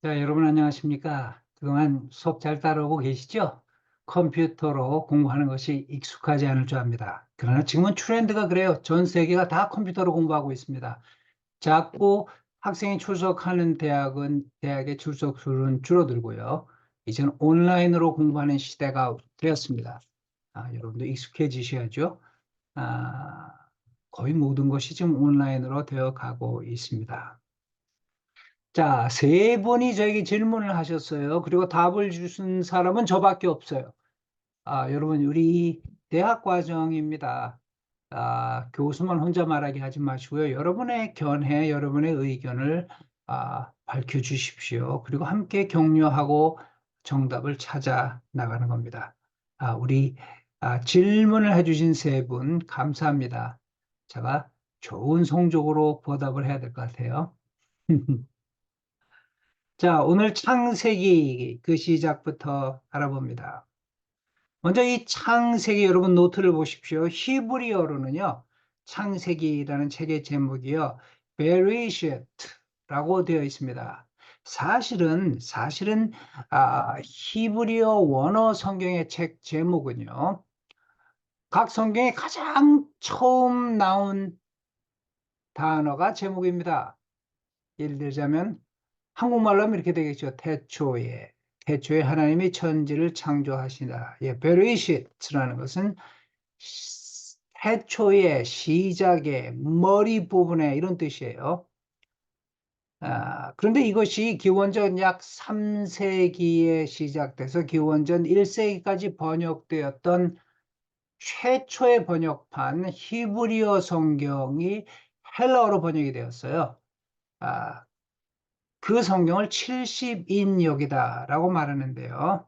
자, 여러분 안녕하십니까? 그동안 수업 잘 따라오고 계시죠? 컴퓨터로 공부하는 것이 익숙하지 않을 줄 압니다. 그러나 지금은 트렌드가 그래요. 전 세계가 다 컴퓨터로 공부하고 있습니다. 자꾸 학생이 출석하는 대학의 출석수는 줄어들고요. 이제는 온라인으로 공부하는 시대가 되었습니다. 여러분도 익숙해지셔야죠. 아, 거의 모든 것이 지금 온라인으로 되어 가고 있습니다. 자, 세 분이 저에게 질문을 하셨어요. 그리고 답을 주신 사람은 저밖에 없어요. 여러분, 우리 대학 과정입니다. 교수만 혼자 말하게 하지 마시고요. 여러분의 견해, 여러분의 의견을 밝혀주십시오. 그리고 함께 격려하고 정답을 찾아 나가는 겁니다. 우리 질문을 해주신 세 분 감사합니다. 제가 좋은 성적으로 보답을 해야 될 것 같아요. 자, 오늘 창세기 그 시작부터 알아봅니다. 먼저 이 창세기 여러분 노트를 보십시오. 히브리어로는요. 창세기라는 책의 제목이요. 베리시트라고 되어 있습니다. 사실은 히브리어 원어 성경의 책 제목은요. 각 성경에 가장 처음 나온 단어가 제목입니다. 예를 들자면 한국말로 하면 이렇게 되겠죠. 태초에 하나님이 천지를 창조하시다. 예, 베르이시트라는 것은 태초에, 시작에, 머리 부분에 이런 뜻이에요. 그런데 이것이 기원전 약 3세기에 시작돼서 기원전 1세기까지 번역되었던 최초의 번역판 히브리어 성경이 헬라어로 번역이 되었어요. 아, 그 성경을 70인역이다라고 말하는데요.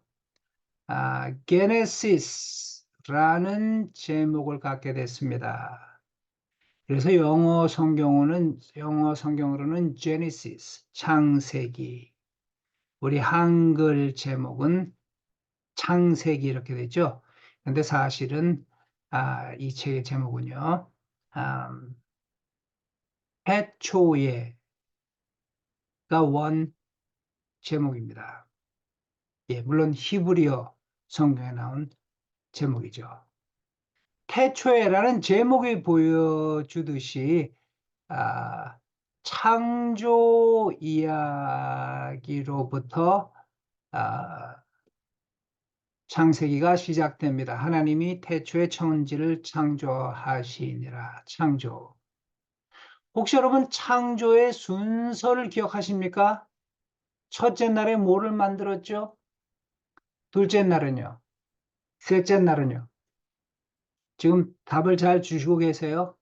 게네시스라는 제목을 갖게 됐습니다. 그래서 영어 성경으로는 제네시스, 창세기. 우리 한글 제목은 창세기 이렇게 되죠. 근데 사실은 이 책의 제목은요. 태초에가 원 제목입니다. 예, 물론 히브리어 성경에 나온 제목이죠. 태초에라는 제목이 보여주듯이 아, 창조 이야기로부터 아, 창세기가 시작됩니다. 하나님이 태초에 천지를 창조하시니라. 창조. 혹시 여러분 창조의 순서를 기억하십니까? 첫째 날에 뭐를 만들었죠? 둘째 날은요? 셋째 날은요? 지금 답을 잘 주시고 계세요?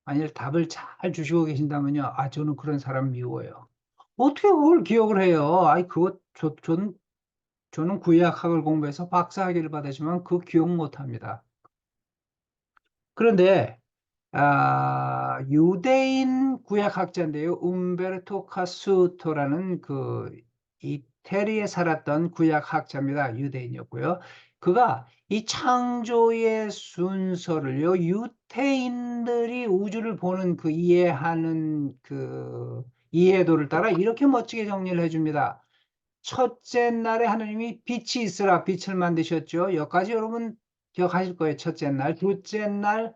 만일 답을 잘 주시고 계신다면요. 저는 그런 사람 미워요. 어떻게 그걸 기억을 해요? 저는 구약학을 공부해서 박사학위를 받았지만 그 기억 못 합니다. 그런데, 유대인 구약학자인데요. 움베르토 카수토라는 이태리에 살았던 구약학자입니다. 유대인이었고요. 그가 이 창조의 순서를요, 유태인들이 우주를 보는 이해하는 이해도를 따라 이렇게 멋지게 정리를 해줍니다. 첫째 날에 하나님이 빛이 있으라 빛을 만드셨죠. 여기까지 여러분 기억하실 거예요. 첫째 날. 둘째 날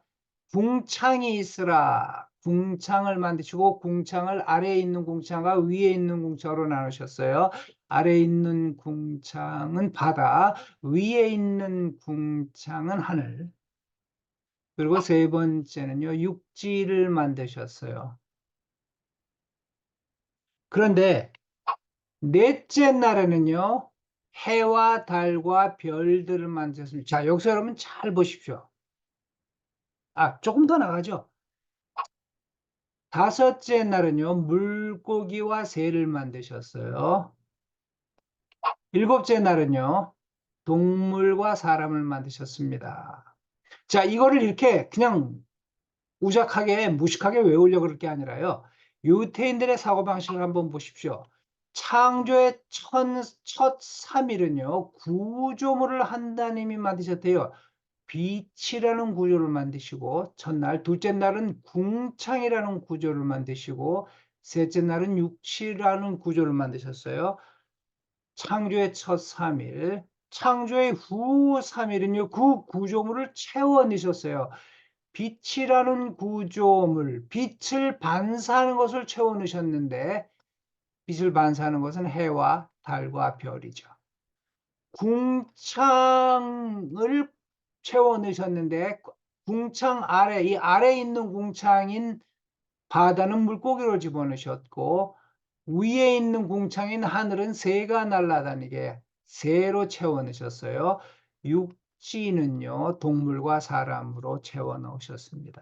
궁창이 있으라. 궁창을 만드시고 궁창을 아래에 있는 궁창과 위에 있는 궁창으로 나누셨어요. 아래에 있는 궁창은 바다, 위에 있는 궁창은 하늘. 그리고 세 번째는요, 육지를 만드셨어요. 그런데 넷째 날에는요, 해와 달과 별들을 만드셨습니다. 자, 여기서 여러분 잘 보십시오. 조금 더 나가죠. 다섯째 날은요, 물고기와 새를 만드셨어요. 일곱째 날은요, 동물과 사람을 만드셨습니다. 자, 이거를 이렇게 그냥 무식하게 외우려고 그럴 게 아니라요. 유태인들의 사고방식을 한번 보십시오. 창조의 첫 3일은요, 구조물을 하나님이 만드셨대요. 빛이라는 구조를 만드시고, 첫날, 둘째 날은 궁창이라는 구조를 만드시고, 셋째 날은 육치라는 구조를 만드셨어요. 창조의 첫 3일, 창조의 후 3일은요, 그 구조물을 채워 넣으셨어요. 빛이라는 구조물, 빛을 반사하는 것을 채워 넣으셨는데, 빛을 반사하는 것은 해와 달과 별이죠. 궁창을 채워 넣으셨는데, 궁창 아래, 이 아래에 있는 궁창인 바다는 물고기로 집어넣으셨고, 위에 있는 궁창인 하늘은 새가 날아다니게 새로 채워 넣으셨어요. 육지는요, 동물과 사람으로 채워 넣으셨습니다.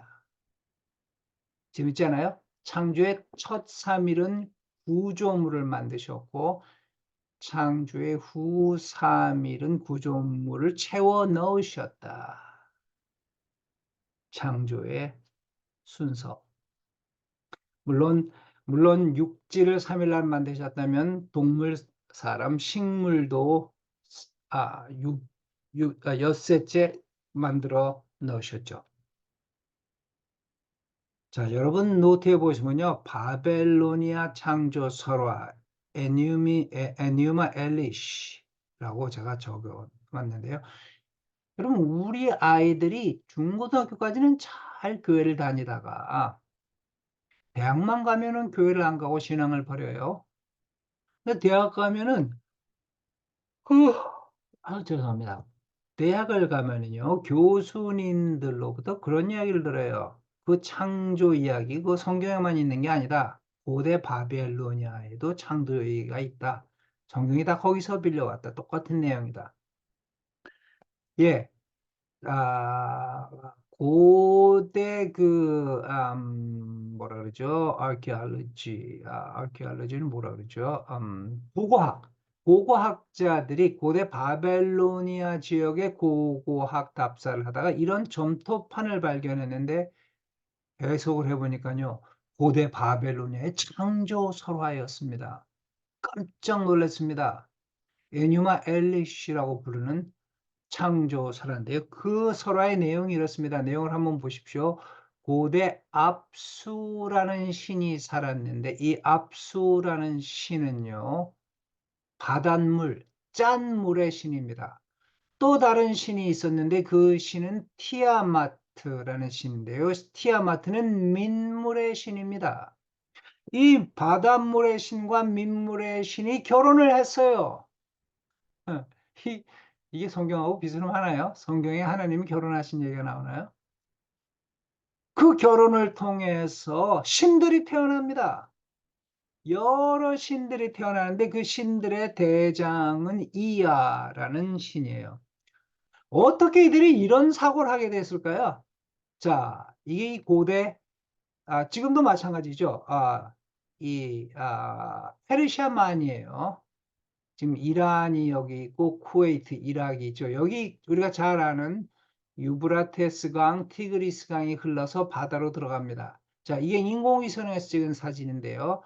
재밌잖아요? 창조의 첫 3일은 구조물을 만드셨고, 창조의 후 3일은 구조물을 채워 넣으셨다. 창조의 순서. 물론 육지를 3일 날 만드셨다면 동물, 사람, 식물도 엿새째 만들어 넣으셨죠. 자, 여러분 노트에 보시면요. 바벨로니아 창조 설화 에뉴마 엘리시라고 제가 적어놨는데요. 여러분 우리 아이들이 중고등학교까지는 잘 교회를 다니다가 대학만 가면은 교회를 안 가고 신앙을 버려요. 근데 대학 가면은 그 죄송합니다. 대학을 가면은요, 교수님들로부터 그런 이야기를 들어요. 그 창조 이야기, 그 성경에만 있는 게 아니다. 고대 바벨로니아에도 창조가 있다. 성경이 다 거기서 빌려왔다. 똑같은 내용이다. 예, 고대 뭐라 그러죠? 아키올로지는 뭐라 그러죠? 고고학자들이 고대 바벨로니아 지역의 고고학 답사를 하다가 이런 점토판을 발견했는데 해석을 해보니까요, 고대 바벨로니아의 창조 설화였습니다. 깜짝 놀랐습니다. 에뉴마 엘리시라고 부르는 창조설화인데요. 그 설화의 내용이 이렇습니다. 내용을 한번 보십시오. 고대 압수라는 신이 살았는데 이 압수라는 신은요. 바닷물, 짠 물의 신입니다. 또 다른 신이 있었는데 그 신은 티아마트라는 신인데요. 티아마트는 민물의 신입니다. 이 바닷물의 신과 민물의 신이 결혼을 했어요. 어, 이게 성경하고 비슷은 하나요? 성경에 하나님이 결혼하신 얘기가 나오나요? 그 결혼을 통해서 신들이 태어납니다. 여러 신들이 태어나는데 그 신들의 대장은 이야라는 신이에요. 어떻게 이들이 이런 사고를 하게 됐을까요? 자, 이게 고대, 지금도 마찬가지죠. 페르시아만이에요. 지금 이란이 여기 있고 쿠웨이트, 이락이 있죠. 여기 우리가 잘 아는 유브라테스 강, 티그리스 강이 흘러서 바다로 들어갑니다. 자, 이게 인공위성에서 찍은 사진인데요.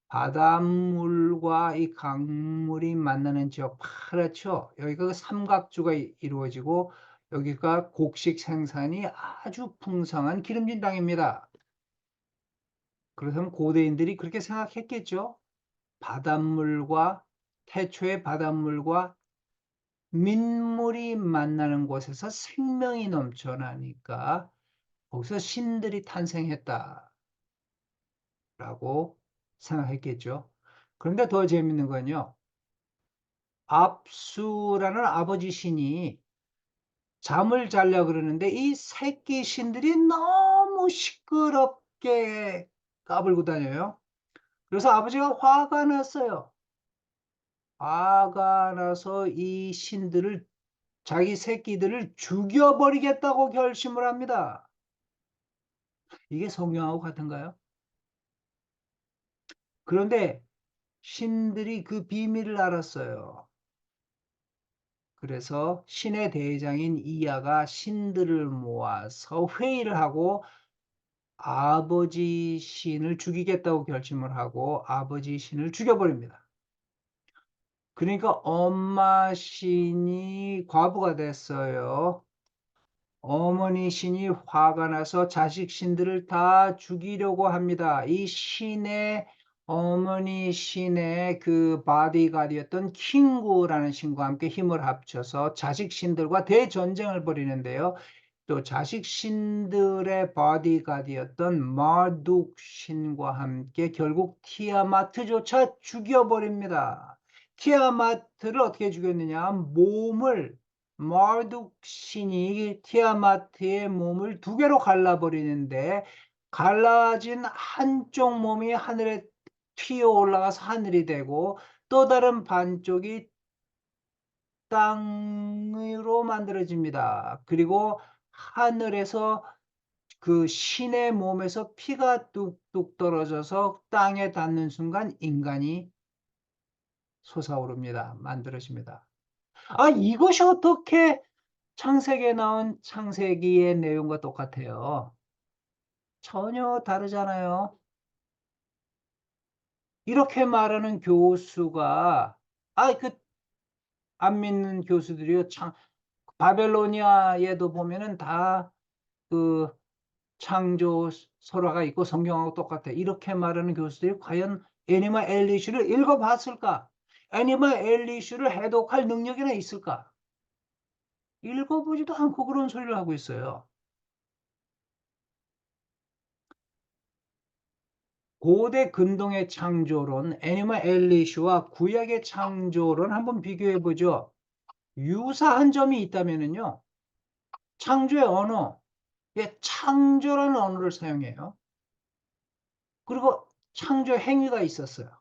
바닷물과 이 강물이 만나는 지역 파랗죠. 여기가 그 삼각주가 이루어지고 여기가 곡식 생산이 아주 풍성한 기름진 땅입니다. 그렇다면 고대인들이 그렇게 생각했겠죠. 바닷물과 태초의 바닷물과 민물이 만나는 곳에서 생명이 넘쳐나니까 거기서 신들이 탄생했다라고 생각했겠죠. 그런데 더 재밌는 건요. 압수라는 아버지 신이 잠을 자려고 그러는데 이 새끼 신들이 너무 시끄럽게 까불고 다녀요. 그래서 아버지가 화가 났어요. 화가 나서 이 신들을 자기 새끼들을 죽여버리겠다고 결심을 합니다. 이게 성경하고 같은가요? 그런데 신들이 그 비밀을 알았어요. 그래서 신의 대장인 이야가 신들을 모아서 회의를 하고 아버지 신을 죽이겠다고 결심을 하고 아버지 신을 죽여버립니다. 그러니까 엄마 신이 과부가 됐어요. 어머니 신이 화가 나서 자식 신들을 다 죽이려고 합니다. 이 신의 어머니 신의 그 바디가드였던 킹구라는 신과 함께 힘을 합쳐서 자식 신들과 대전쟁을 벌이는데요. 또 자식 신들의 바디가드였던 마둑 신과 함께 결국 티아마트조차 죽여버립니다. 티아마트를 어떻게 죽였느냐? 마둑 신이 티아마트의 몸을 두 개로 갈라버리는데, 갈라진 한쪽 몸이 하늘에 튀어 올라가서 하늘이 되고, 또 다른 반쪽이 땅으로 만들어집니다. 그리고 하늘에서 그 신의 몸에서 피가 뚝뚝 떨어져서 땅에 닿는 순간 인간이 솟아오릅니다. 만들어집니다. 아, 이것이 어떻게 창세기에 나온 창세기의 내용과 똑같아요? 전혀 다르잖아요. 이렇게 말하는 교수가, 안 믿는 교수들이요. 바벨로니아에도 보면은 다 그 창조 설화가 있고 성경하고 똑같아. 이렇게 말하는 교수들이 과연 애니마 엘리시를 읽어봤을까? 애니마 엘리시를 해독할 능력이나 있을까? 읽어보지도 않고 그런 소리를 하고 있어요. 고대 근동의 창조론, 애니마 엘리시와 구약의 창조론 한번 비교해 보죠. 유사한 점이 있다면요. 창조의 언어, 창조라는 언어를 사용해요. 그리고 창조 행위가 있었어요.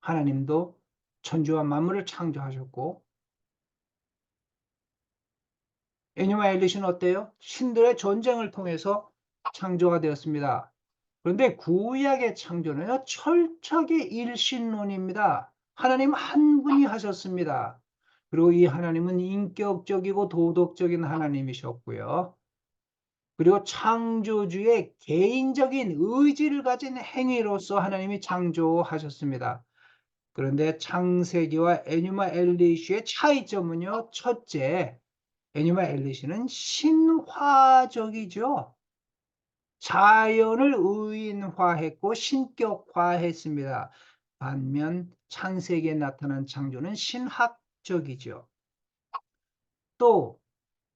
하나님도 천지와 만물을 창조하셨고, 애니마 엘리시는 어때요? 신들의 전쟁을 통해서 창조가 되었습니다. 그런데 구약의 창조는요, 철저하게 일신론입니다. 하나님 한 분이 하셨습니다. 그리고 이 하나님은 인격적이고 도덕적인 하나님이셨고요. 그리고 창조주의 개인적인 의지를 가진 행위로서 하나님이 창조하셨습니다. 그런데 창세기와 애니마 엘리시의 차이점은요, 첫째, 애니마 엘리시는 신화적이죠. 자연을 의인화했고 신격화했습니다. 반면 창세기에 나타난 창조는 신학적이죠. 또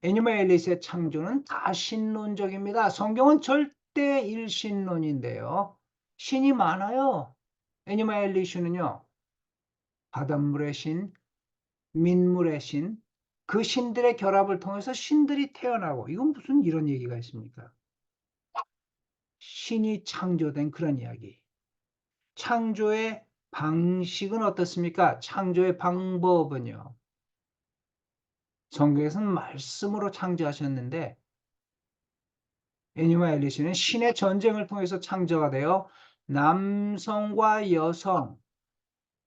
애니마 엘리시의 창조는 다신론적입니다. 성경은 절대 일신론인데요. 신이 많아요. 애니마 엘리시는요, 바닷물의 신, 민물의 신, 그 신들의 결합을 통해서 신들이 태어나고, 이건 무슨 이런 얘기가 있습니까? 신이 창조된 그런 이야기. 창조의 방식은 어떻습니까? 창조의 방법은요. 성경에서는 말씀으로 창조하셨는데, 애니마 엘리시는 신의 전쟁을 통해서 창조가 되어 남성과 여성,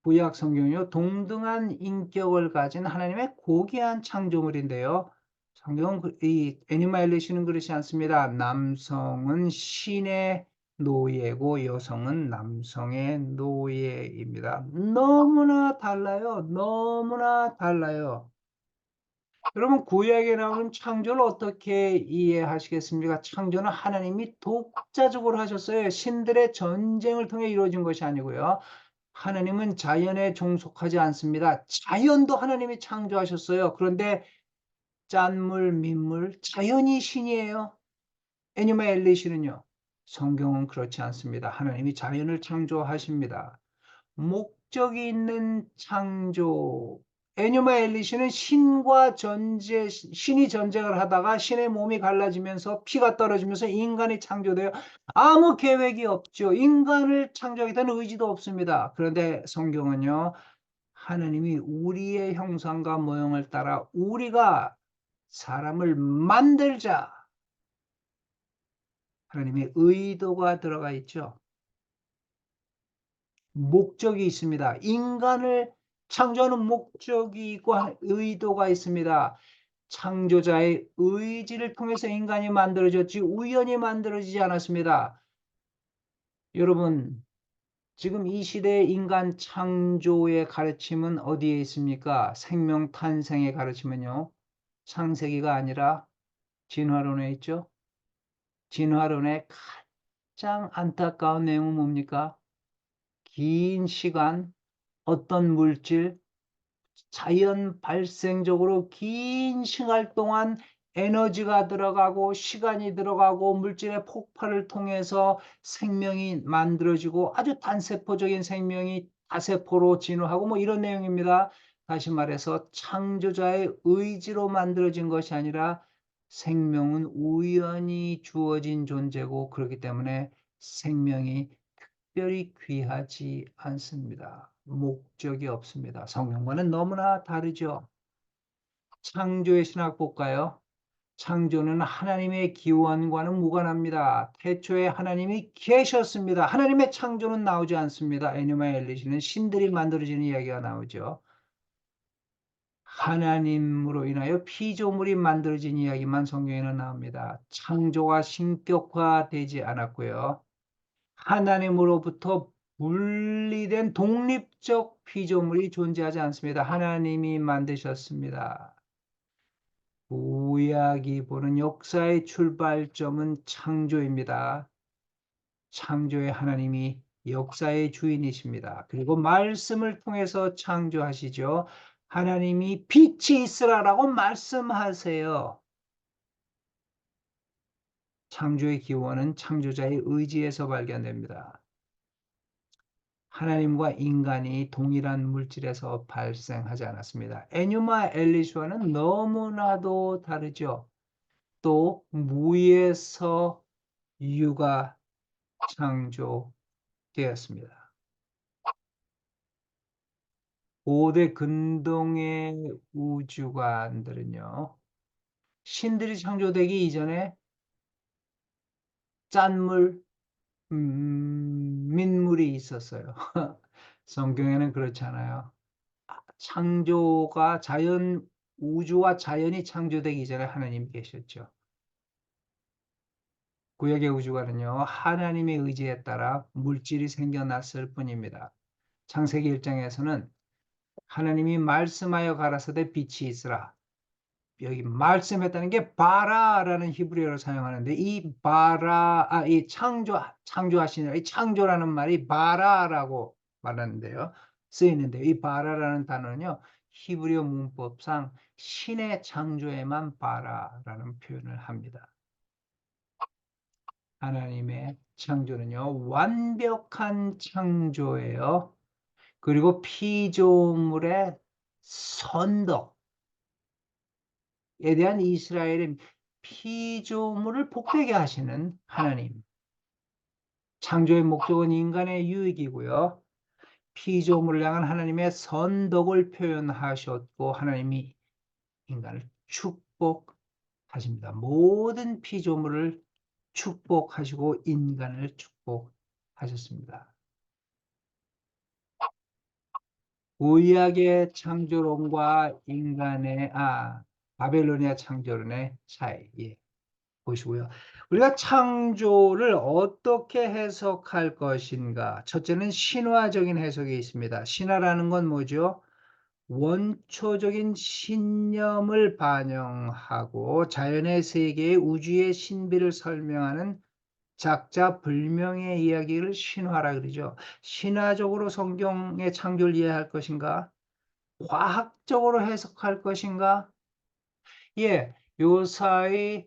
구약 성경이요, 동등한 인격을 가진 하나님의 고귀한 창조물인데요. 성경은 이 애니마 엘리시는 그렇지 않습니다. 남성은 신의 노예고 여성은 남성의 노예입니다. 너무나 달라요. 너무나 달라요. 여러분, 구약에 나오는 창조를 어떻게 이해하시겠습니까? 창조는 하나님이 독자적으로 하셨어요. 신들의 전쟁을 통해 이루어진 것이 아니고요. 하나님은 자연에 종속하지 않습니다. 자연도 하나님이 창조하셨어요. 그런데 짠물, 민물, 자연이 신이에요. 애니마 엘리시는요. 성경은 그렇지 않습니다. 하나님이 자연을 창조하십니다. 목적이 있는 창조. 애니마 엘리시는 신이 전쟁을 하다가 신의 몸이 갈라지면서 피가 떨어지면서 인간이 창조돼요. 아무 계획이 없죠. 인간을 창조하겠다는 의지도 없습니다. 그런데 성경은요, 하나님이 우리의 형상과 모형을 따라 우리가 사람을 만들자. 하나님의 의도가 들어가 있죠. 목적이 있습니다. 인간을 창조하는 목적이 있고 의도가 있습니다. 창조자의 의지를 통해서 인간이 만들어졌지 우연히 만들어지지 않았습니다. 여러분, 지금 이 시대의 인간 창조의 가르침은 어디에 있습니까? 생명 탄생의 가르침은요, 창세기가 아니라 진화론에 있죠. 진화론의 가장 안타까운 내용은 뭡니까? 긴 시간 어떤 물질, 자연 발생적으로 긴 시간 동안 에너지가 들어가고 시간이 들어가고 물질의 폭발을 통해서 생명이 만들어지고 아주 단세포적인 생명이 다세포로 진화하고 뭐 이런 내용입니다. 다시 말해서 창조자의 의지로 만들어진 것이 아니라 생명은 우연히 주어진 존재고 그렇기 때문에 생명이 특별히 귀하지 않습니다. 목적이 없습니다. 성경과는 너무나 다르죠. 창조의 신학 볼까요? 창조는 하나님의 기원과는 무관합니다. 태초에 하나님이 계셨습니다. 하나님의 창조는 나오지 않습니다. 애니마 엘리시는 신들이 만들어지는 이야기가 나오죠. 하나님으로 인하여 피조물이 만들어진 이야기만 성경에는 나옵니다. 창조가 신격화되지 않았고요. 하나님으로부터 분리된 독립적 피조물이 존재하지 않습니다. 하나님이 만드셨습니다. 구약이 보는 역사의 출발점은 창조입니다. 창조의 하나님이 역사의 주인이십니다. 그리고 말씀을 통해서 창조하시죠. 하나님이 빛이 있으라라고 말씀하세요. 창조의 기원은 창조자의 의지에서 발견됩니다. 하나님과 인간이 동일한 물질에서 발생하지 않았습니다. 에뉴마 엘리슈와는 너무나도 다르죠. 또 무에서 유가 창조되었습니다. 고대 근동의 우주관들은요. 신들이 창조되기 이전에 짠물, 민물이 있었어요. 성경에는 그렇지 않아요. 창조가 우주와 자연이 창조되기 전에 하나님이 계셨죠. 구약의 우주관은요, 하나님의 의지에 따라 물질이 생겨났을 뿐입니다. 창세기 1장에서는 하나님이 말씀하여 가라사대 빛이 있으라. 여기 말씀했다는 게 바라라는 히브리어를 사용하는데 이 바라, 이 창조하시는 이 창조라는 말이 바라라고 말하는데요. 쓰이는데 이 바라라는 단어는요. 히브리어 문법상 신의 창조에만 바라라는 표현을 합니다. 하나님의 창조는요. 완벽한 창조예요. 그리고 피조물의 선덕 에 대한 이스라엘의 피조물을 복되게 하시는 하나님. 창조의 목적은 인간의 유익이고요. 피조물을 향한 하나님의 선덕을 표현하셨고 하나님이 인간을 축복하십니다. 모든 피조물을 축복하시고 인간을 축복하셨습니다. 구약의 창조론과 바벨로니아 창조론의 차이. 예. 보시고요. 우리가 창조를 어떻게 해석할 것인가? 첫째는 신화적인 해석이 있습니다. 신화라는 건 뭐죠? 원초적인 신념을 반영하고 자연의 세계의 우주의 신비를 설명하는 작자불명의 이야기를 신화라 그러죠. 신화적으로 성경의 창조를 이해할 것인가? 과학적으로 해석할 것인가? 예, 요사이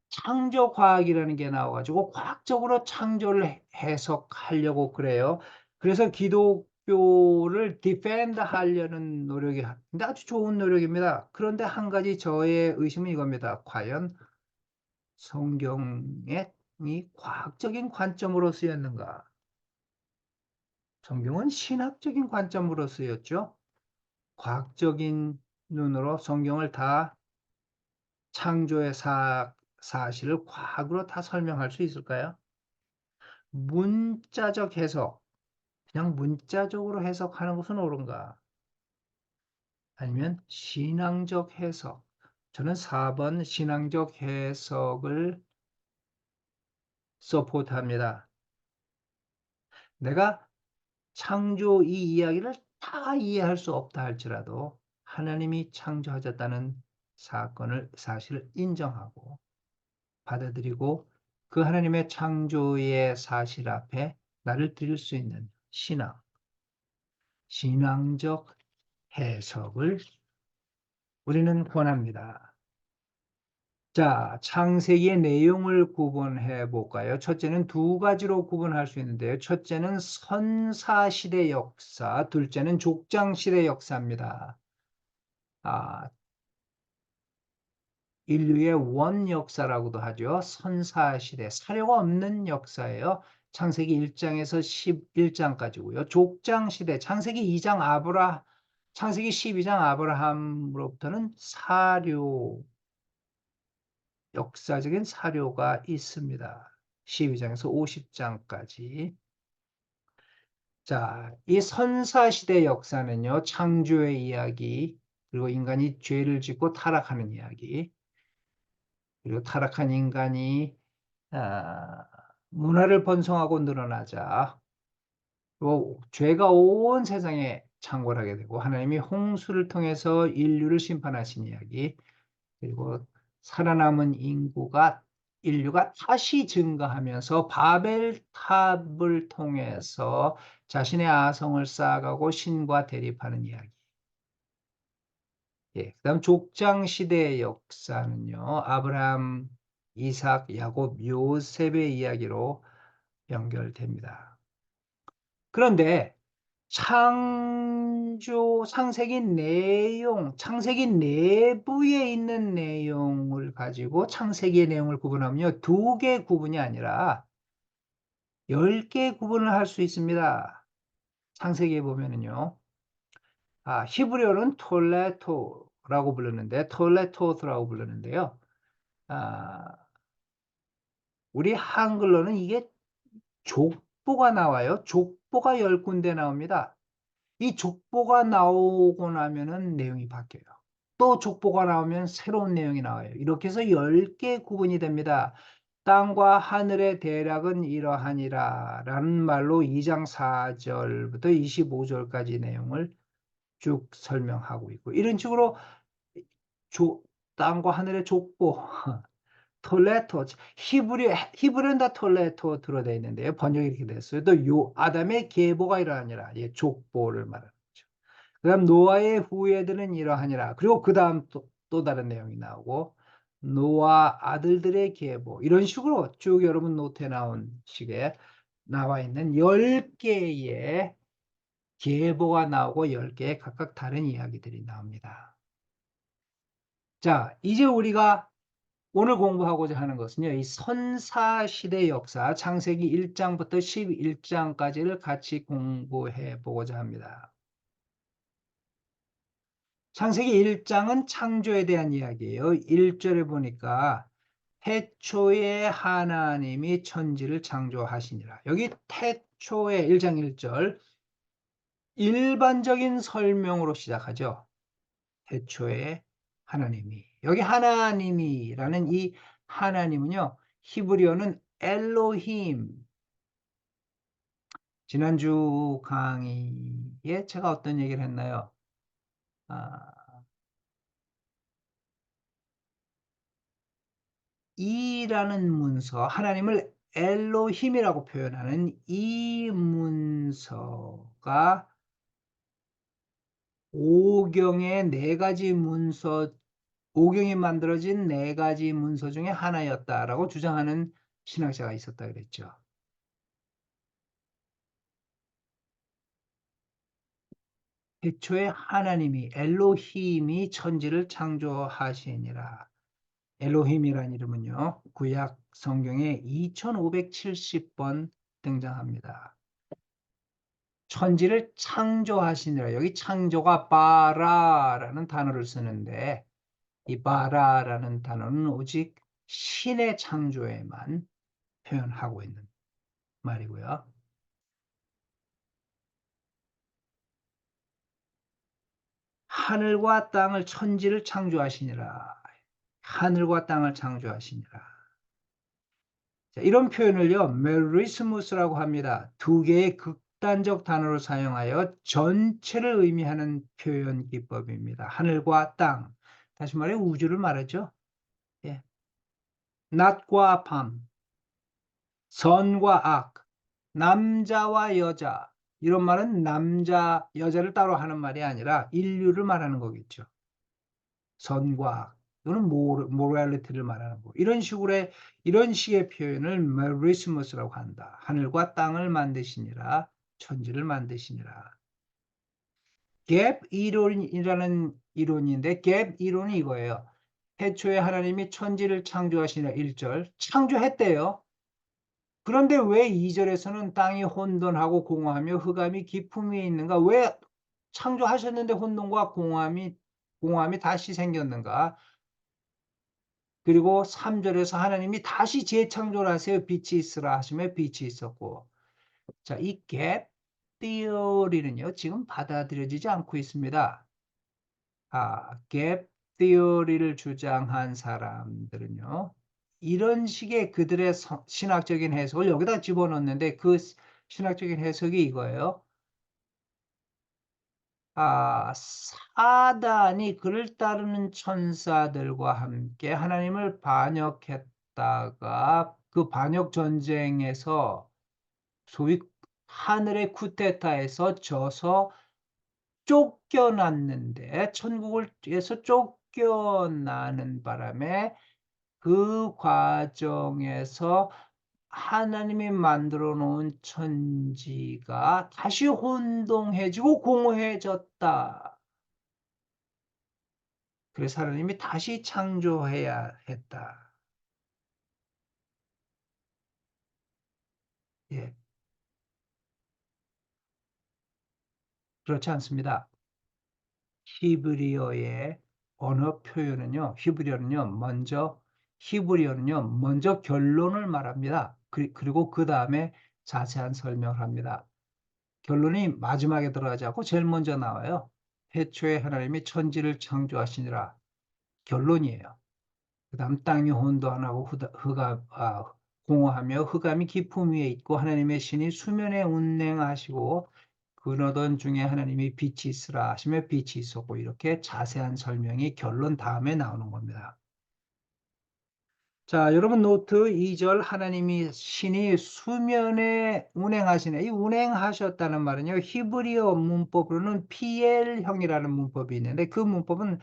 창조과학이라는 게 나와가지고 과학적으로 창조를 해석하려고 그래요. 그래서 기독교를 디펜드 하려는 노력이 근데 아주 좋은 노력입니다. 그런데 한 가지 저의 의심은 이겁니다. 과연 성경이 과학적인 관점으로 쓰였는가? 성경은 신학적인 관점으로 쓰였죠. 과학적인 눈으로 성경을 다 창조의 사실을 과학으로 다 설명할 수 있을까요? 문자적 해석, 그냥 문자적으로 해석하는 것은 옳은가? 아니면 신앙적 해석. 저는 4번 신앙적 해석을 서포트합니다. 내가 창조 이 이야기를 다 이해할 수 없다 할지라도 하나님이 창조하셨다는 사실을 인정하고 받아들이고 그 하나님의 창조의 사실 앞에 나를 드릴 수 있는 신앙. 신앙적 해석을 우리는 권합니다. 자, 창세기의 내용을 구분해 볼까요? 첫째는 두 가지로 구분할 수 있는데요. 첫째는 선사시대 역사, 둘째는 족장시대 역사입니다. 아, 인류의 원역사라고도 하죠. 선사시대, 사료가 없는 역사예요. 창세기 1장에서 11장까지고요. 족장시대, 창세기 12장 아브라함으로부터는 역사적인 사료가 있습니다. 12장에서 50장까지. 자, 이 선사시대 역사는요, 창조의 이야기, 그리고 인간이 죄를 짓고 타락하는 이야기, 그리고 타락한 인간이 아, 문화를 번성하고 늘어나자 또 죄가 온 세상에 창궐하게 되고 하나님이 홍수를 통해서 인류를 심판하신 이야기, 그리고 살아남은 인류가 다시 증가하면서 바벨탑을 통해서 자신의 아성을 쌓아가고 신과 대립하는 이야기. 예, 그다음 족장 시대의 역사는요. 아브라함, 이삭, 야곱, 요셉의 이야기로 연결됩니다. 그런데 창세기 내부에 있는 내용을 가지고 창세기의 내용을 구분하면요. 2개 구분이 아니라 10개 구분을 할 수 있습니다. 창세기에 보면은요. 히브리어는 톨레토스라고 부르는데요. 우리 한글로는 이게 족보가 나와요. 족보가 10군데 나옵니다. 이 족보가 나오고 나면은 내용이 바뀌어요. 또 족보가 나오면 새로운 내용이 나와요. 이렇게 해서 10개 구분이 됩니다. 땅과 하늘의 대략은 이러하니라 라는 말로 2장 4절부터 25절까지 내용을 쭉 설명하고 있고, 이런 식으로 땅과 하늘의 족보, 톨레토, 히브리는 다 톨레토 들어져 있는데요. 번역이 이렇게 됐어요. 또 아담의 계보가 이러하니라. 예, 족보를 말하는 거죠. 그 다음 노아의 후예들은 이러하니라. 그리고 그 다음 또 다른 내용이 나오고, 노아 아들들의 계보. 이런 식으로 쭉 여러분 노트에 나온 식에 나와 있는 10개의 계보가 나오고 10개의 각각 다른 이야기들이 나옵니다. 자, 이제 우리가 오늘 공부하고자 하는 것은요, 이 선사시대 역사, 창세기 1장부터 11장까지를 같이 공부해 보고자 합니다. 창세기 1장은 창조에 대한 이야기예요. 1절에 보니까 태초에 하나님이 천지를 창조하시니라. 여기 태초에 1장 1절 일반적인 설명으로 시작하죠. 태초에 하나님이. 여기 하나님이라는 이 하나님은요, 히브리어는 엘로힘. 지난주 강의에 제가 어떤 얘기를 했나요? 아, 이라는 문서, 하나님을 엘로힘이라고 표현하는 이 문서가 오경의 네 가지 문서, 오경이 만들어진 네 가지 문서 중에 하나였다라고 주장하는 신학자가 있었다 그랬죠. 애초에 하나님이 엘로힘이 천지를 창조하시니라. 엘로힘이라는 이름은요, 구약 성경에 2570번 등장합니다. 천지를 창조하시니라. 여기 창조가 바라라는 단어를 쓰는데, 이 바라라는 단어는 오직 신의 창조에만 표현하고 있는 말이고요. 하늘과 땅을 천지를 창조하시니라. 하늘과 땅을 창조하시니라. 자, 이런 표현을요, 메리스무스라고 합니다. 2개의 극단적 단어를 사용하여 전체를 의미하는 표현 기법입니다. 하늘과 땅, 다시 말해 우주를 말하죠. 예. 낮과 밤, 선과 악, 남자와 여자, 이런 말은 남자, 여자를 따로 하는 말이 아니라 인류를 말하는 거겠죠. 선과 또는 모랄리티를 말하는 거. 이런 식의 표현을 메리스머스라고 한다. 하늘과 땅을 만드시니라, 천지를 만드시니라. 갭 이론이라는 이론인데 갭 이론이 이거예요. 태초에 하나님이 천지를 창조하시니라 1절 창조했대요. 그런데 왜 2절에서는 땅이 혼돈하고 공허하며 흑암이 깊음 위에 있는가? 왜 창조하셨는데 혼돈과 공허함이 다시 생겼는가? 그리고 3절에서 하나님이 다시 재창조를 하세요. 빛이 있으라 하시며 빛이 있었고. 자, 이 갭 티어리는요, 지금 받아들여지지 않고 있습니다. 갭 티어리를 주장한 사람들은요, 이런 식의 그들의 신학적인 해석을 여기다 집어넣는데 그 신학적인 해석이 이거예요. 사단이 그를 따르는 천사들과 함께 하나님을 반역했다가 그 반역 전쟁에서 소위 하늘의 쿠데타에서 져서 쫓겨났는데 천국에서 쫓겨나는 바람에 그 과정에서 하나님이 만들어 놓은 천지가 다시 혼동해지고 공허해졌다. 그래서 하나님이 다시 창조해야 했다. 예, 그렇지 않습니다. 히브리어의 언어 표현은요, 히브리어는요, 먼저 결론을 말합니다. 그리고 그 다음에 자세한 설명을 합니다. 결론이 마지막에 들어가지 않고 제일 먼저 나와요. 태초에 하나님이 천지를 창조하시니라. 결론이에요. 그 다음 땅이 혼돈하고 공허하며 흑암이 깊음 위에 있고 하나님의 신이 수면에 운행하시고 그러던 중에 하나님이 빛이 있으라 하시며 빛이 있었고 이렇게 자세한 설명이 결론 다음에 나오는 겁니다. 자, 여러분 노트 2절 하나님이 신이 수면에 운행하시네. 이 운행하셨다는 말은요. 히브리어 문법으로는 PL형이라는 문법이 있는데 그 문법은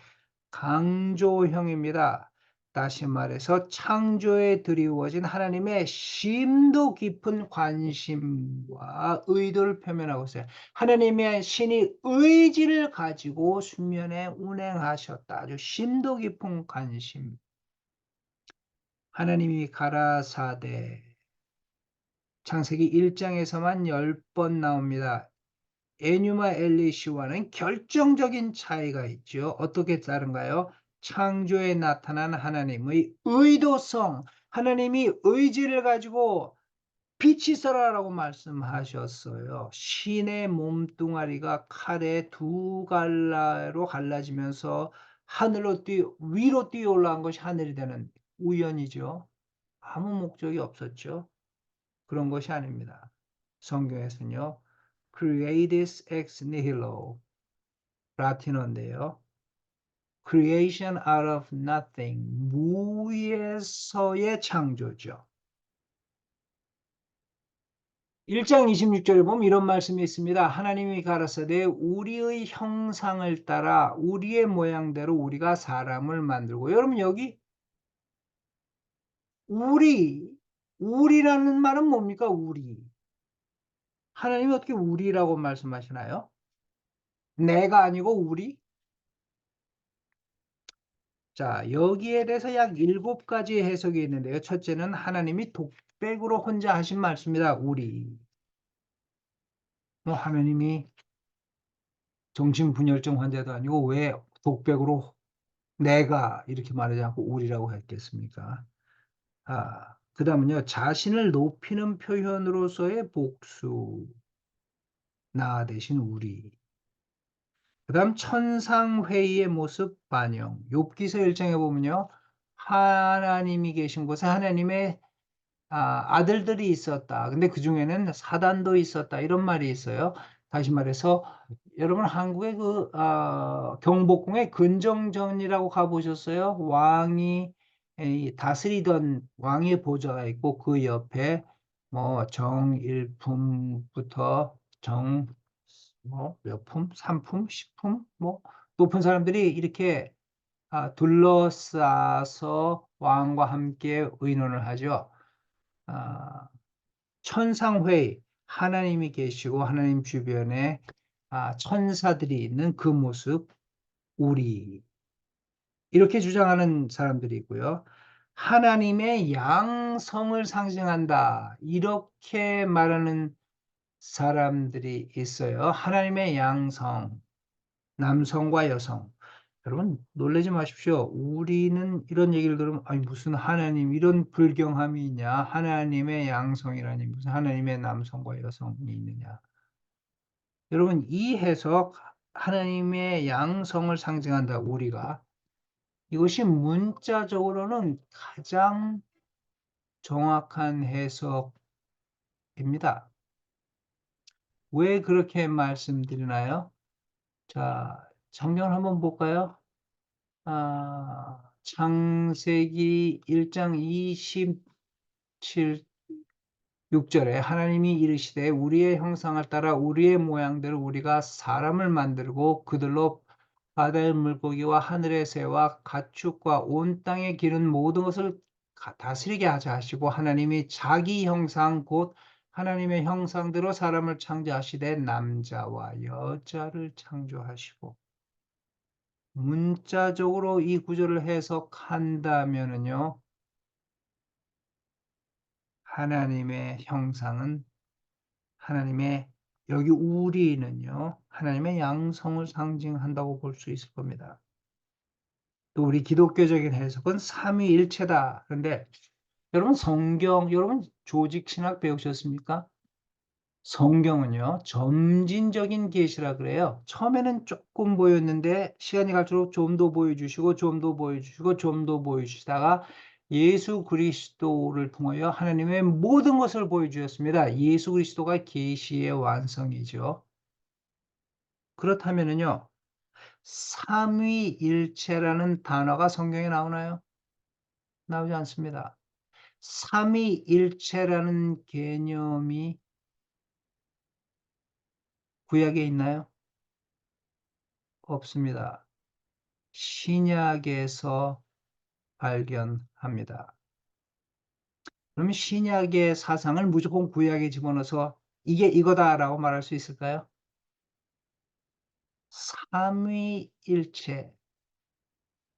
강조형입니다. 다시 말해서 창조에 드리워진 하나님의 심도 깊은 관심과 의도를 표현하고 있어요. 하나님의 신이 의지를 가지고 수면에 운행하셨다. 아주 심도 깊은 관심. 하나님이 가라사대 창세기 1장에서만 10번 나옵니다. 에뉴마 엘리시와는 결정적인 차이가 있죠. 어떻게 다른가요? 창조에 나타난 하나님의 의도성, 하나님이 의지를 가지고 빛이 있어라라고 말씀하셨어요. 신의 몸뚱아리가 칼의 두 갈라로 갈라지면서 위로 뛰어 올라간 것이 하늘이 되는 우연이죠. 아무 목적이 없었죠. 그런 것이 아닙니다. 성경에서는요. creatis ex nihilo 라틴어인데요. creation out of nothing 무에서의 창조죠. 1장 26절에 보면 이런 말씀이 있습니다. 하나님이 가라사대 우리의 형상을 따라 우리의 모양대로 우리가 사람을 만들고 여러분 여기 우리라는 말은 뭡니까? 하나님이 어떻게 우리라고 말씀하시나요? 내가 아니고 우리? 자, 여기에 대해서 약 7가지 해석이 있는데요. 첫째는 하나님이 독백으로 혼자 하신 말씀이다. 우리. 하나님이 정신분열증 환자도 아니고 왜 독백으로 내가 이렇게 말하지 않고 우리라고 했겠습니까? 그 다음은요. 자신을 높이는 표현으로서의 복수. 나 대신 우리. 그 다음 천상회의의 모습 반영. 욥기서 1장에 보면요. 하나님이 계신 곳에 하나님의 아들들이 있었다. 근데 그 중에는 사단도 있었다. 이런 말이 있어요. 다시 말해서 여러분 한국의 경복궁에 근정전이라고 가보셨어요? 왕이 다스리던 왕의 보좌가 있고 그 옆에 뭐 정일품부터 몇품, 3품, 10품, 높은 사람들이 이렇게 둘러싸서 왕과 함께 의논을 하죠. 아, 천상회의, 하나님이 계시고 하나님 주변에 천사들이 있는 그 모습, 우리 이렇게 주장하는 사람들이 있고요. 하나님의 양성을 상징한다. 이렇게 말하는 사람들이 있어요. 하나님의 양성, 남성과 여성. 여러분 놀라지 마십시오. 우리는 이런 얘기를 들으면 아니 무슨 하나님 이런 불경함이 있냐? 하나님의 양성이라니 무슨 하나님의 남성과 여성이 있느냐? 여러분 이 해석 하나님의 양성을 상징한다. 우리가 이것이 문자적으로는 가장 정확한 해석입니다. 왜 그렇게 말씀드리나요? 자, 성경을 한번 볼까요? 창세기 1장 27, 6절에 하나님이 이르시되 우리의 형상을 따라 우리의 모양대로 우리가 사람을 만들고 그들로 바다의 물고기와 하늘의 새와 가축과 온 땅에 기는 모든 것을 다스리게 하자 하시고 하나님이 자기 형상 곧 하나님의 형상대로 사람을 창조하시되 남자와 여자를 창조하시고 문자적으로 이 구절을 해석한다면은요, 하나님의 형상은 하나님의 여기 우리는요, 하나님의 양성을 상징한다고 볼 수 있을 겁니다. 또 우리 기독교적인 해석은 삼위일체다. 그런데 여러분 여러분 조직 신학 배우셨습니까? 성경은요, 점진적인 계시라 그래요. 처음에는 조금 보였는데 시간이 갈수록 좀 더 보여주시고 좀 더 보여주시고 좀 더 보여주시다가 예수 그리스도를 통하여 하나님의 모든 것을 보여주셨습니다. 예수 그리스도가 계시의 완성이죠. 그렇다면은요, 삼위일체라는 단어가 성경에 나오나요? 나오지 않습니다. 삼위일체라는 개념이 구약에 있나요? 없습니다. 신약에서 발견합니다. 그러면 신약의 사상을 무조건 구약에 집어넣어서 이게 이거다라고 말할 수 있을까요? 삼위일체.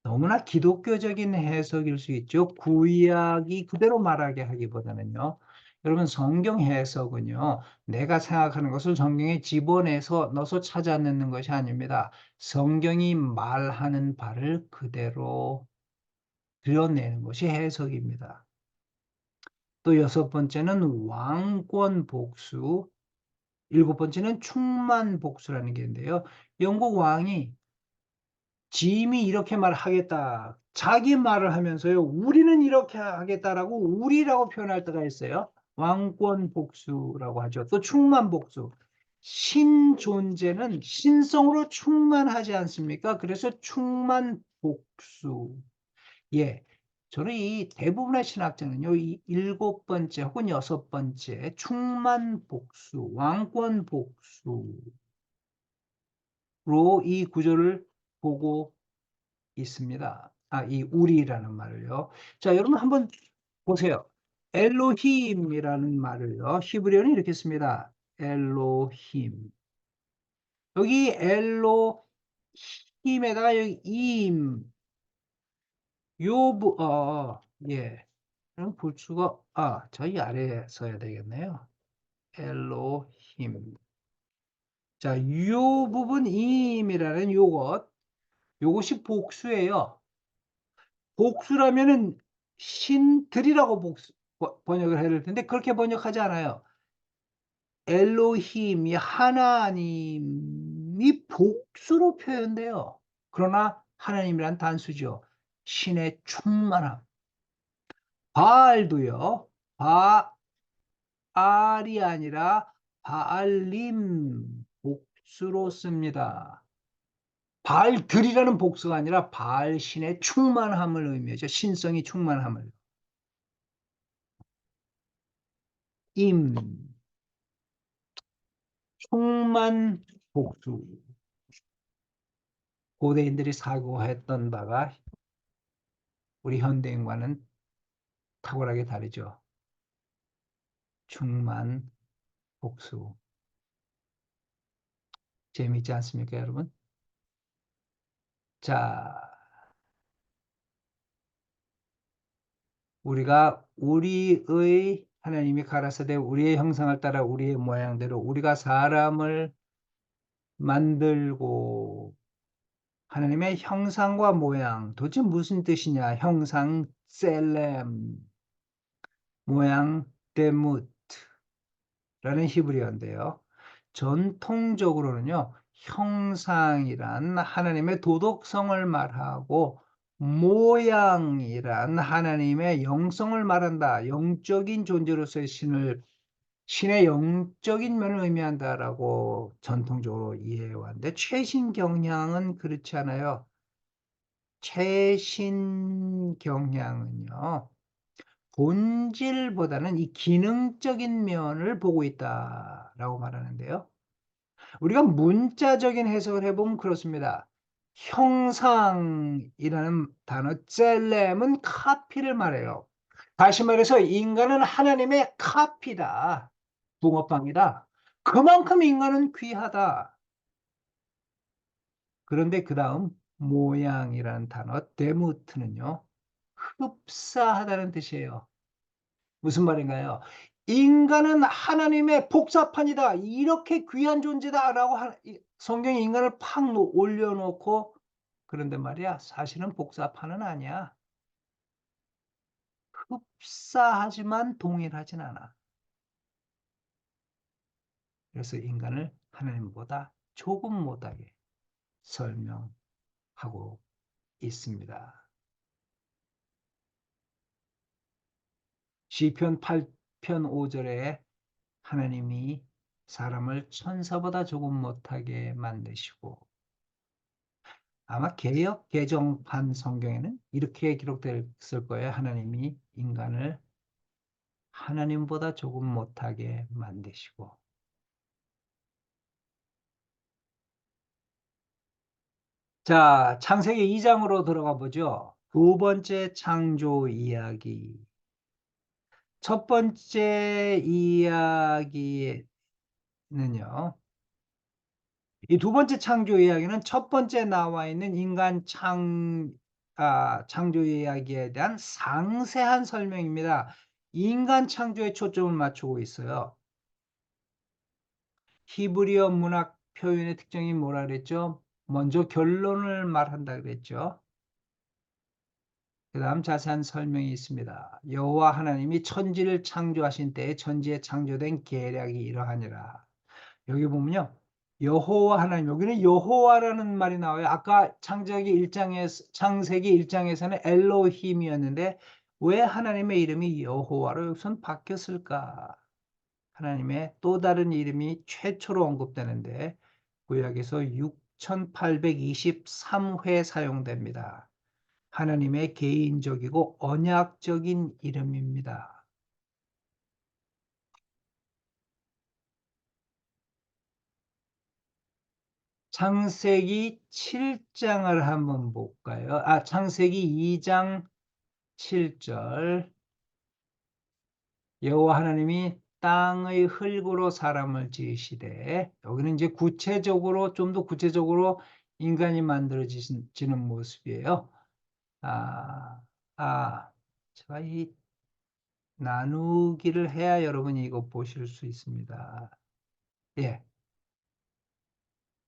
너무나 기독교적인 해석일 수 있죠. 구약이 그대로 말하게 하기보다는요. 여러분 성경 해석은요. 내가 생각하는 것을 성경에 집어내서 넣어서 찾아내는 것이 아닙니다. 성경이 말하는 바를 그대로 드러내는 것이 해석입니다. 또 여섯 번째는 왕권 복수, 일곱 번째는 충만 복수라는 게 있는데요. 영국 왕이 짐이 이렇게 말하겠다. 자기 말을 하면서요. 우리는 이렇게 하겠다라고 우리라고 표현할 때가 있어요. 왕권 복수라고 하죠. 또 충만 복수. 신 존재는 신성으로 충만하지 않습니까? 그래서 충만 복수. 예. 저는 이 대부분의 신학자는요, 이 일곱 번째 혹은 여섯 번째 충만 복수, 왕권 복수로 이 구절을 보고 있습니다. 이 우리라는 말을요. 자, 여러분 한번 보세요. 엘로힘이라는 말을요. 히브리어는 이렇게 씁니다. 엘로힘. 여기 엘로힘에다가 여기 예. 그럼 볼 수가, 저희 아래에 써야 되겠네요. 엘로힘. 자, 요 부분 임이라는 요것이 복수예요. 복수라면은 신들이라고 번역을 해야 될 텐데 그렇게 번역하지 않아요. 엘로힘이 하나님이 복수로 표현돼요. 그러나 하나님이란 단수죠. 신의 충만함. 바알도요. 바알이 아니라 바알림 복수로 씁니다. 바알들이라는 복수가 아니라 바알 신의 충만함을 의미하죠. 신성이 충만함을. 임. 충만 복수. 고대인들이 사고했던 바가 우리 현대인과는 탁월하게 다르죠. 충만 복수. 재미있지 않습니까, 여러분? 자, 우리가 우리의 하나님이 가라사대 우리의 형상을 따라 우리의 모양대로 우리가 사람을 만들고 하나님의 형상과 모양 도대체 무슨 뜻이냐? 형상 셀렘, 모양 데무트라는 히브리어인데요. 전통적으로는요, 형상이란 하나님의 도덕성을 말하고 모양이란 하나님의 영성을 말한다. 영적인 존재로서의 신의 영적인 면을 의미한다라고 전통적으로 이해해 왔는데 최신 경향은 그렇지 않아요. 최신 경향은요, 본질보다는 이 기능적인 면을 보고 있다라고 말하는데요. 우리가 문자적인 해석을 해보면 그렇습니다. 형상이라는 단어, 셀렘은 카피를 말해요. 다시 말해서 인간은 하나님의 카피다. 붕어빵이다. 그만큼 인간은 귀하다. 그런데 그 다음 모양이라는 단어, 데무트는요. 흡사하다는 뜻이에요. 무슨 말인가요? 인간은 하나님의 복사판이다. 이렇게 귀한 존재다라고 성경이 인간을 팍 올려놓고 그런데 말이야. 사실은 복사판은 아니야. 흡사하지만 동일하진 않아. 그래서 인간을 하나님보다 조금 못하게 설명하고 있습니다. 시편 8편 5절에 하나님이 사람을 천사보다 조금 못하게 만드시고 아마 개역 개정판 성경에는 이렇게 기록됐을 거예요. 하나님이 인간을 하나님보다 조금 못하게 만드시고. 자, 창세기 2장으로 들어가 보죠. 두 번째 창조 이야기. 첫 번째 이야기는요. 이 두 번째 창조 이야기는 첫 번째 나와 있는 인간 창조 이야기에 대한 상세한 설명입니다. 인간 창조에 초점을 맞추고 있어요. 히브리어 문학 표현의 특징이 뭐라 그랬죠? 먼저 결론을 말한다 그랬죠. 그 다음 자세한 설명이 있습니다. 여호와 하나님이 천지를 창조하신 때에 천지에 창조된 계략이 이러하니라. 여기 보면요. 여호와 하나님, 여기는 여호와라는 말이 나와요. 아까 창세기 1장에서는 엘로힘이었는데 왜 하나님의 이름이 여호와로 여기선 바뀌었을까? 하나님의 또 다른 이름이 최초로 언급되는데 구약에서 6823회 사용됩니다. 하나님의 개인적이고 언약적인 이름입니다. 창세기 7장을 한번 볼까요? 창세기 2장 7절. 여호와 하나님이 땅의 흙으로 사람을 지으시되, 여기는 이제 좀 더 구체적으로 인간이 만들어지는 모습이에요. 아, 제가 이 나누기를 해야 여러분이 이거 보실 수 있습니다. 예,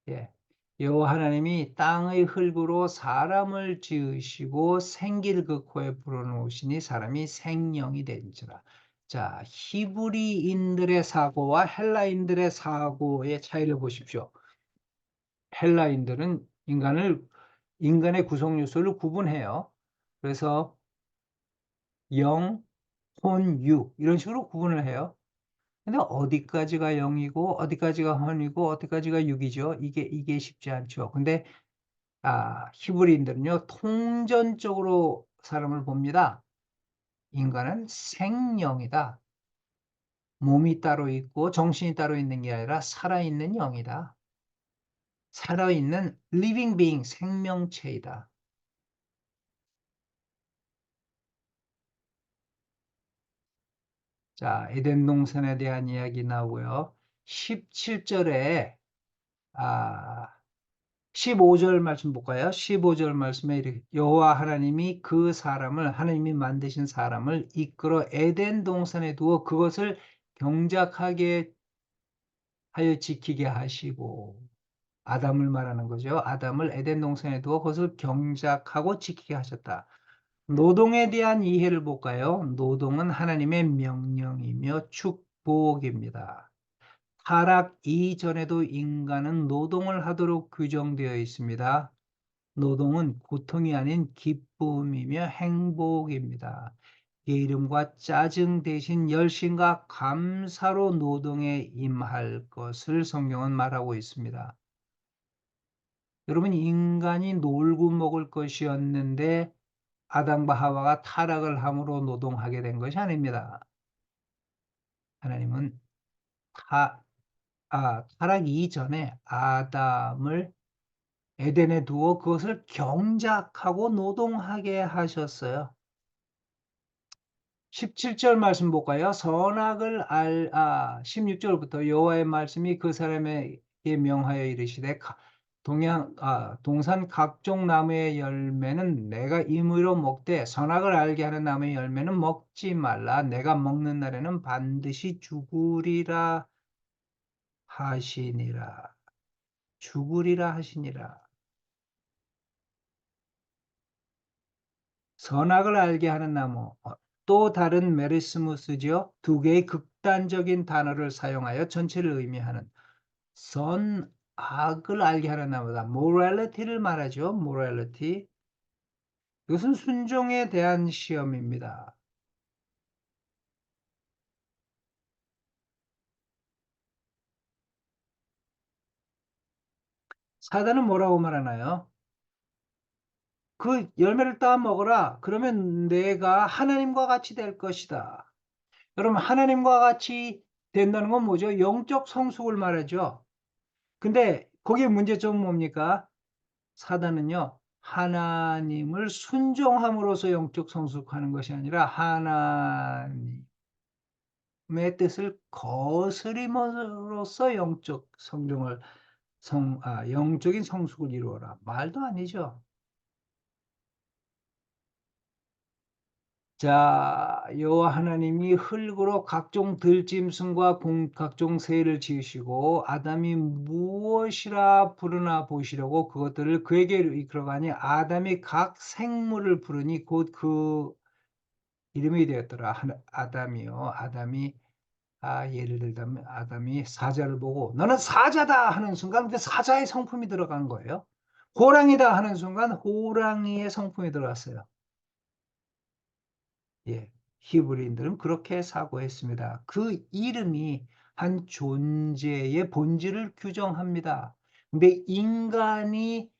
예. 여호와 하나님이 땅의 흙으로 사람을 지으시고 생기를 그 코에 불어넣으시니 사람이 생령이 된지라. 자, 히브리인들의 사고와 헬라인들의 사고의 차이를 보십시오. 헬라인들은 인간의 구성 요소를 구분해요. 그래서 영, 혼, 육 이런 식으로 구분을 해요. 근데 어디까지가 0이고 어디까지가 혼이고 어디까지가 6이죠. 이게 쉽지 않죠. 근데 히브리인들은요, 통전적으로 사람을 봅니다. 인간은 생령이다. 몸이 따로 있고 정신이 따로 있는 게 아니라 살아있는 영이다. 살아있는 living being, 생명체이다. 자, 에덴 동산에 대한 이야기 나오고요. 17절에 15절 말씀 볼까요? 15절 말씀에 이렇게 여호와 하나님이 그 사람을 하나님이 만드신 사람을 이끌어 에덴 동산에 두어 그것을 경작하게 하여 지키게 하시고 아담을 말하는 거죠. 아담을 에덴 동산에 두어 그것을 경작하고 지키게 하셨다. 노동에 대한 이해를 볼까요? 노동은 하나님의 명령이며 축복입니다. 타락 이전에도 인간은 노동을 하도록 규정되어 있습니다. 노동은 고통이 아닌 기쁨이며 행복입니다. 게으름과 짜증 대신 열심과 감사로 노동에 임할 것을 성경은 말하고 있습니다. 여러분, 인간이 놀고 먹을 것이었는데 아담과 하와가 타락을 함으로 노동하게 된 것이 아닙니다. 하나님은 타락 이전에 아담을 에덴에 두어 그것을 경작하고 노동하게 하셨어요. 17절 말씀 볼까요? 16절부터 여호와의 말씀이 그 사람에게 명하여 이르시되 동산 각종 나무의 열매는 내가 임의로 먹되 선악을 알게 하는 나무의 열매는 먹지 말라. 내가 먹는 날에는 반드시 죽으리라 하시니라. 죽으리라 하시니라. 선악을 알게 하는 나무. 또 다른 메리스무스지요. 두 개의 극단적인 단어를 사용하여 전체를 의미하는 선악을 알게 하는 나무다. morality를 말하죠. morality. 이것은 순종에 대한 시험입니다. 사단은 뭐라고 말하나요? 그 열매를 따 먹어라. 그러면 내가 하나님과 같이 될 것이다. 여러분, 하나님과 같이 된다는 건 뭐죠? 영적 성숙을 말하죠. 근데 거기에 문제점은 뭡니까? 사단은요, 하나님을 순종함으로써 영적 성숙하는 것이 아니라 하나님의 뜻을 거스림으로써 영적인 성숙을 이루어라. 말도 아니죠. 자, 여호와 하나님이 흙으로 각종 들짐승과 각종 새를 지으시고 아담이 무엇이라 부르나 보시려고 그것들을 그에게 이끌어가니 아담이 각 생물을 부르니 곧 그 이름이 되었더라. 아담이요. 아담이 예를 들자면 아담이 사자를 보고 너는 사자다 하는 순간 그 사자의 성품이 들어간 거예요. 호랑이다 하는 순간 호랑이의 성품이 들어갔어요. 예, 히브리인들은 그렇게 사고했습니다. 그 이름이 한 존재의 본질을 규정합니다. 근데 인간이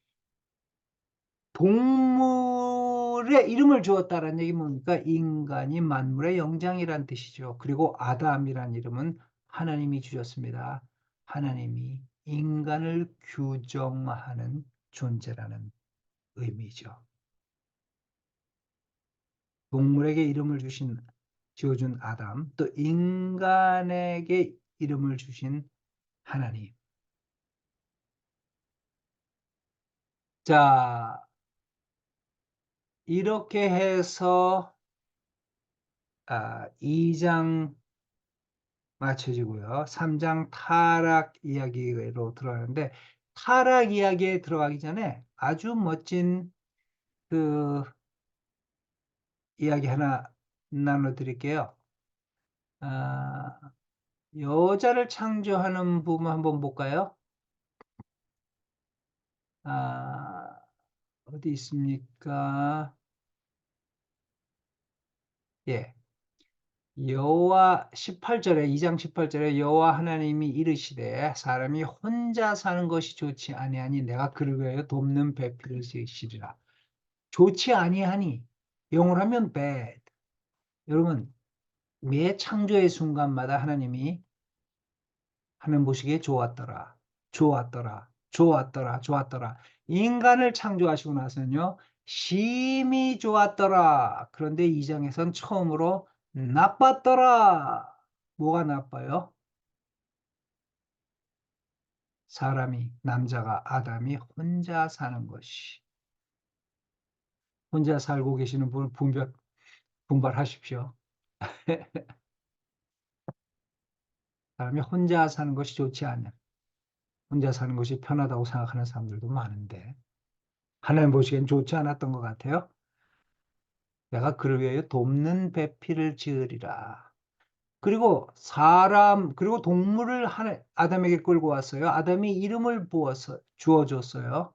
동물의 이름을 주었다는 얘기 뭡니까? 인간이 만물의 영장이란 뜻이죠. 그리고 아담이란 이름은 하나님이 주셨습니다. 하나님이 인간을 규정하는 존재라는 의미죠. 동물에게 이름을 지어준 아담, 또 인간에게 이름을 주신 하나님. 자, 이렇게 해서 2장 맞춰지고요. 3장 타락 이야기로 들어가는데 타락 이야기에 들어가기 전에 아주 멋진 그 이야기 하나 나눠드릴게요. 아, 여자를 창조하는 부분 한번 볼까요? 어디 있습니까? 예. 여호와 18절에 2장 18절에 여호와 하나님이 이르시되 사람이 혼자 사는 것이 좋지 아니하니 내가 그를 위하여 돕는 배필을 지으시리라. 좋지 아니하니 영어로 하면 bad. 여러분, 매 창조의 순간마다 하나님이 하늘 보시기에 좋았더라, 좋았더라, 좋았더라, 좋았더라. 인간을 창조하시고 나서는요, 심히 좋았더라. 그런데 이 장에선 처음으로 나빴더라. 뭐가 나빠요? 사람이, 남자가, 아담이 혼자 사는 것이. 혼자 살고 계시는 분은 분발하십시오. 사람이 혼자 사는 것이 좋지 않냐. 혼자 사는 것이 편하다고 생각하는 사람들도 많은데, 하나님 보시기엔 좋지 않았던 것 같아요. 내가 그를 위하여 돕는 배필을 지으리라. 그리고 동물을 아담에게 끌고 왔어요. 아담이 이름을 주어줬어요.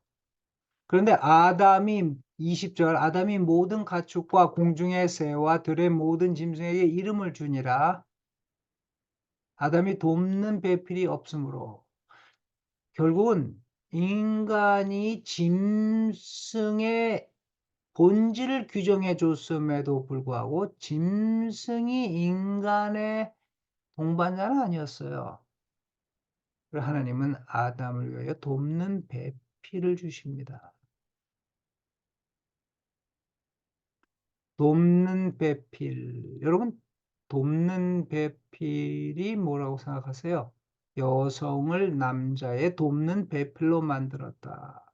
그런데 20절, 아담이 모든 가축과 공중의 새와 들의 모든 짐승에게 이름을 주니라. 아담이 돕는 배필이 없으므로 결국은 인간이 짐승의 본질을 규정해 줬음에도 불구하고 짐승이 인간의 동반자는 아니었어요. 그래서 하나님은 아담을 위하여 돕는 배필을 주십니다. 돕는 배필. 여러분, 돕는 배필이 뭐라고 생각하세요? 여성을 남자의 돕는 배필로 만들었다.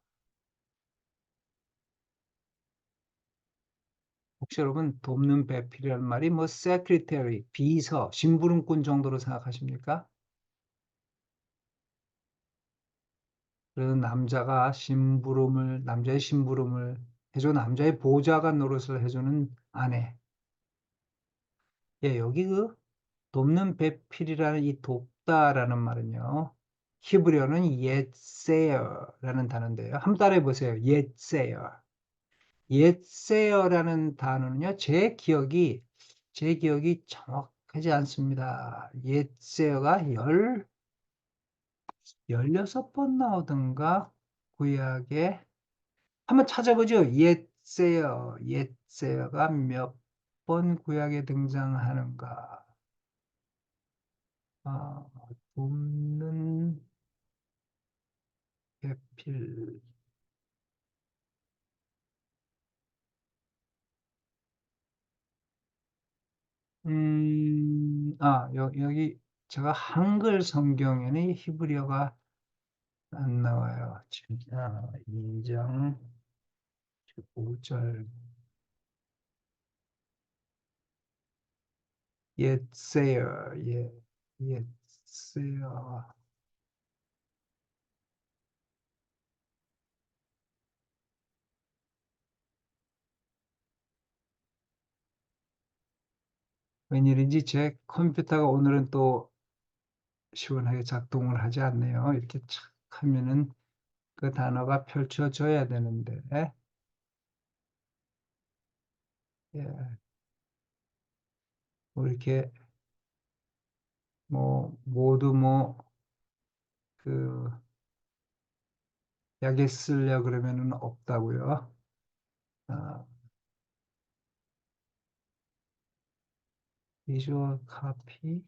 혹시 여러분 돕는 배필이라는 말이 뭐 secretary, 비서, 심부름꾼 정도로 생각하십니까? 그래서 남자의 심부름을 해줘, 남자의 보좌관 노릇을 해주는 아내. 예, 여기 돕는 배필이라는 이 돕다라는 말은요, 히브리어는 yet세어라는 단어인데요. 한번 따라해 보세요. yet세어. yet세어라는 단어는요, 제 기억이 정확하지 않습니다. yet세어가 16번 나오던가, 구약에. 한번 찾아보죠. 옛세어가 몇 번 구약에 등장하는가. 아, 돕는 배필. 여기 제가 한글 성경에는 히브리어가 안 나와요. 진짜 2장 5절. 옛세어, 옛세어. 웬일인지 제 컴퓨터가 오늘은 또 시원하게 작동을 하지 않네요. 이렇게 착 하면은 그 단어가 펼쳐져야 되는데, 예, 뭐 이렇게 모두 그 약에 쓰려 그러면은 없다고요. 아, 비주얼 카피.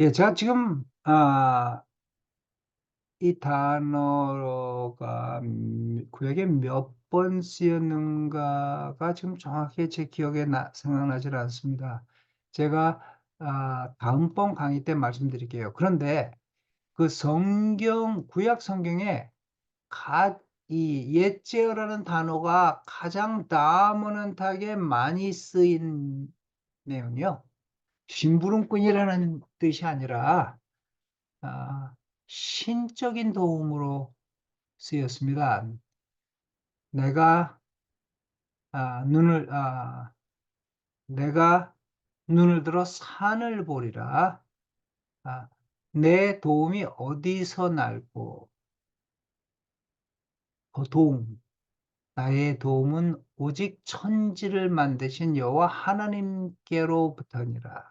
예, 제가 지금 이 단어가 구약에 몇 번 쓰였는가가 지금 정확히 제 기억에 생각나질 않습니다. 제가 다음번 강의 때 말씀드릴게요. 그런데 그 구약 성경에 이 옛제어라는 단어가 가장 다문화하게 많이 쓰인 내용이요. 심부름꾼이라는 뜻이 아니라 아, 신적인 도움으로 쓰였습니다. 내가 아, 눈을 아, 내가 눈을 들어 산을 보리라. 아, 내 도움이 어디서 날고 도움 나의 도움은 오직 천지를 만드신 여호와 하나님께로부터니라.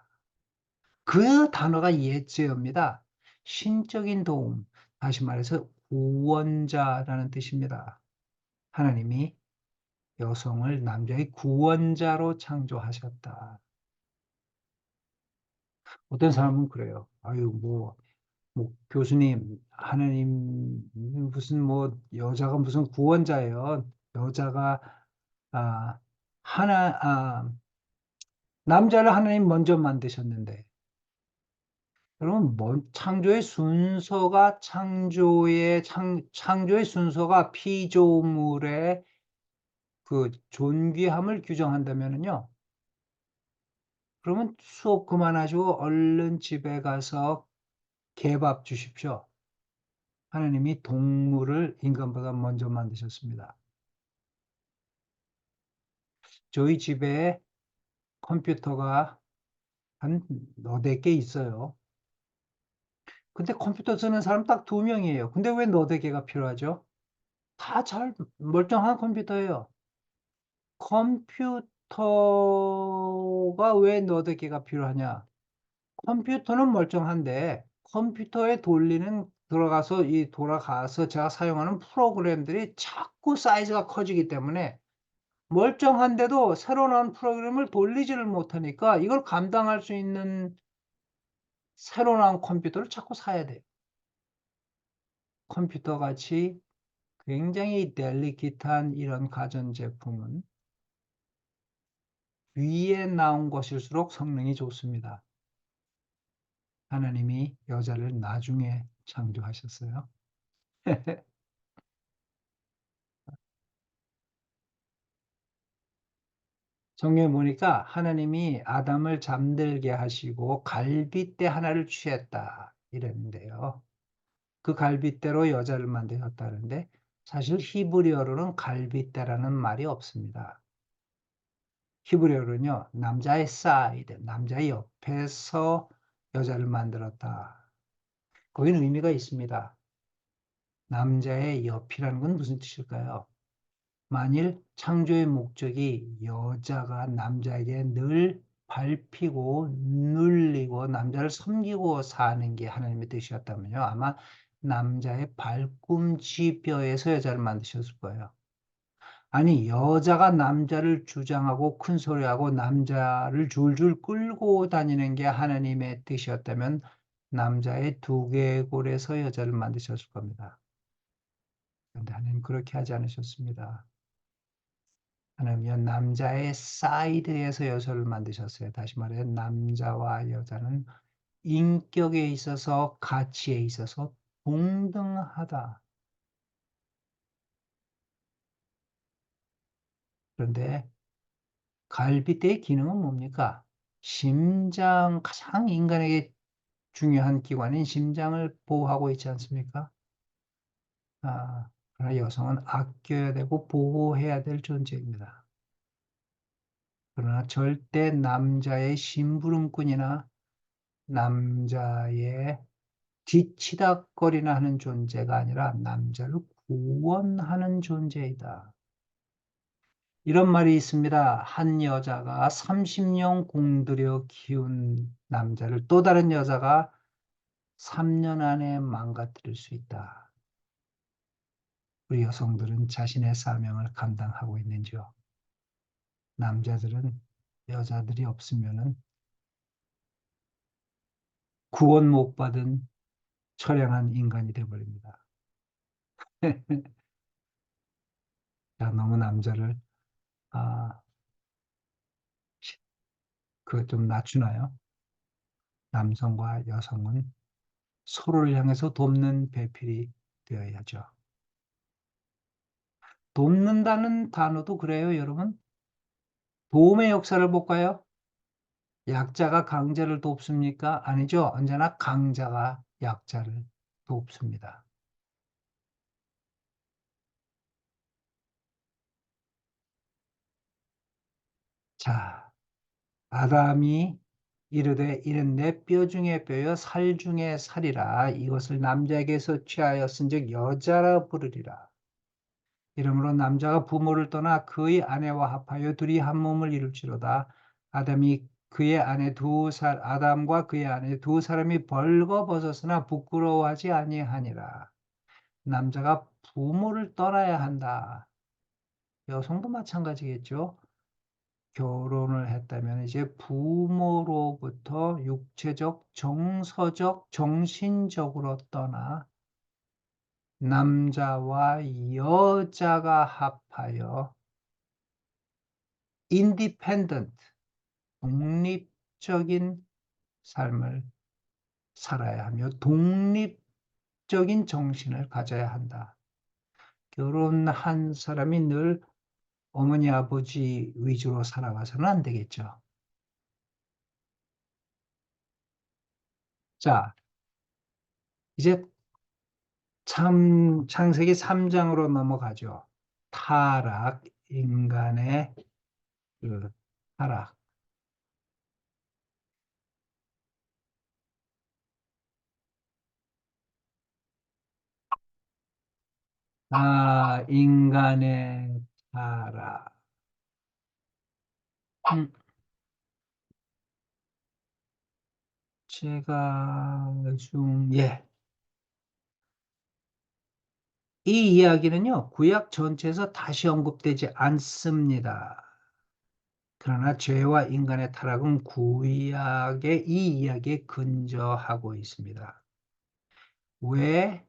그 단어가 예제입니다. 신적인 도움, 다시 말해서 구원자라는 뜻입니다. 하나님이 여성을 남자의 구원자로 창조하셨다. 어떤 사람은 그래요. 아유, 뭐 교수님, 하나님 무슨 뭐 여자가 무슨 구원자예요. 여자가 아, 하나 남자를 하나님 먼저 만드셨는데, 여러분 창조의 순서가 창조의 순서가 피조물의 그 존귀함을 규정한다면은요. 그러면 수업 그만하시고 얼른 집에 가서 개밥 주십시오. 하나님이 동물을 인간보다 먼저 만드셨습니다. 저희 집에 컴퓨터가 한 너댓 개 있어요. 근데 컴퓨터 쓰는 사람 딱 2명이에요. 근데 왜 너댓 개가 필요하죠? 다 잘 멀쩡한 컴퓨터예요. 컴퓨터가 왜 너댓 개가 필요하냐? 컴퓨터는 멀쩡한데 컴퓨터에 돌아가서 제가 사용하는 프로그램들이 자꾸 사이즈가 커지기 때문에 멀쩡한데도 새로 나온 프로그램을 돌리지를 못하니까 이걸 감당할 수 있는 새로 나온 컴퓨터를 자꾸 사야 돼요. 컴퓨터 같이 굉장히 델리킷한 이런 가전제품은 위에 나온 것일수록 성능이 좋습니다. 하나님이 여자를 나중에 창조하셨어요. 성경에 보니까 하나님이 아담을 잠들게 하시고 갈빗대 하나를 취했다 이랬는데요. 그 갈빗대로 여자를 만드셨다는데 사실 히브리어로는 갈빗대라는 말이 없습니다. 히브리어로는요. 남자의 사이드, 남자의 옆에서 여자를 만들었다. 거기는 의미가 있습니다. 남자의 옆이라는 건 무슨 뜻일까요? 만일 창조의 목적이 여자가 남자에게 늘 밟히고 눌리고 남자를 섬기고 사는 게 하나님의 뜻이었다면요. 아마 남자의 발꿈치뼈에서 여자를 만드셨을 거예요. 아니, 여자가 남자를 주장하고 큰 소리하고 남자를 줄줄 끌고 다니는 게 하나님의 뜻이었다면 남자의 두개골에서 여자를 만드셨을 겁니다. 그런데 하나님 그렇게 하지 않으셨습니다. 하나님은 남자의 사이드에서 여자를 만드셨어요. 다시 말해 남자와 여자는 인격에 있어서 가치에 있어서 동등하다. 그런데 갈비뼈의 기능은 뭡니까? 가장 인간에게 중요한 기관인 심장을 보호하고 있지 않습니까? 그러나 여성은 아껴야 되고 보호해야 될 존재입니다. 그러나 절대 남자의 심부름꾼이나 남자의 뒤치다거리나 하는 존재가 아니라 남자를 구원하는 존재이다. 이런 말이 있습니다. 한 여자가 30년 공들여 키운 남자를 또 다른 여자가 3년 안에 망가뜨릴 수 있다. 우리 여성들은 자신의 사명을 감당하고 있는지요? 남자들은 여자들이 없으면 구원 못 받은 처량한 인간이 되어버립니다. 자, 너무 남자를 아, 그거 좀 낮추나요? 남성과 여성은 서로를 향해서 돕는 배필이 되어야죠. 돕는다는 단어도 그래요, 여러분. 도움의 역사를 볼까요? 약자가 강자를 돕습니까? 아니죠. 언제나 강자가 약자를 돕습니다. 자, 아담이 이르되 이는 내 뼈 중에 뼈여 살 중에 살이라 이것을 남자에게서 취하였은즉 여자라 부르리라. 이러므로 남자가 부모를 떠나 그의 아내와 합하여 둘이 한 몸을 이룰지로다. 아담과 그의 아내 두 사람이 벌거벗었으나 부끄러워하지 아니하니라. 남자가 부모를 떠나야 한다. 여성도 마찬가지겠죠. 결혼을 했다면 이제 부모로부터 육체적, 정서적, 정신적으로 떠나 남자와 여자가 합하여 인디펜던트, 독립적인 삶을 살아야 하며 독립적인 정신을 가져야 한다. 결혼한 사람이 늘 어머니, 아버지 위주로 살아가서는 안 되겠죠. 자, 이제 창세기 3장으로 넘어가죠. 타락, 인간의 그 타락. 인간의 타락. 음, 제가 예. 이 이야기는요, 구약 전체에서 다시 언급되지 않습니다. 그러나 죄와 인간의 타락은 구약의 이 이야기에 근저하고 있습니다. 왜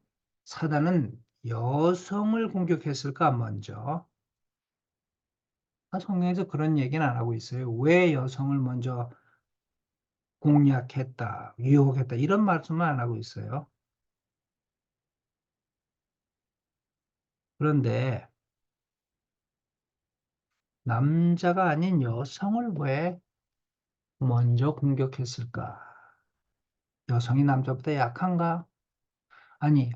사단은 여성을 공격했을까, 먼저? 성경에서 그런 얘기는 안 하고 있어요. 왜 여성을 먼저 공략했다, 유혹했다, 이런 말씀은 안 하고 있어요. 그런데 남자가 아닌 여성을 왜 먼저 공격했을까? 여성이 남자보다 약한가? 아니,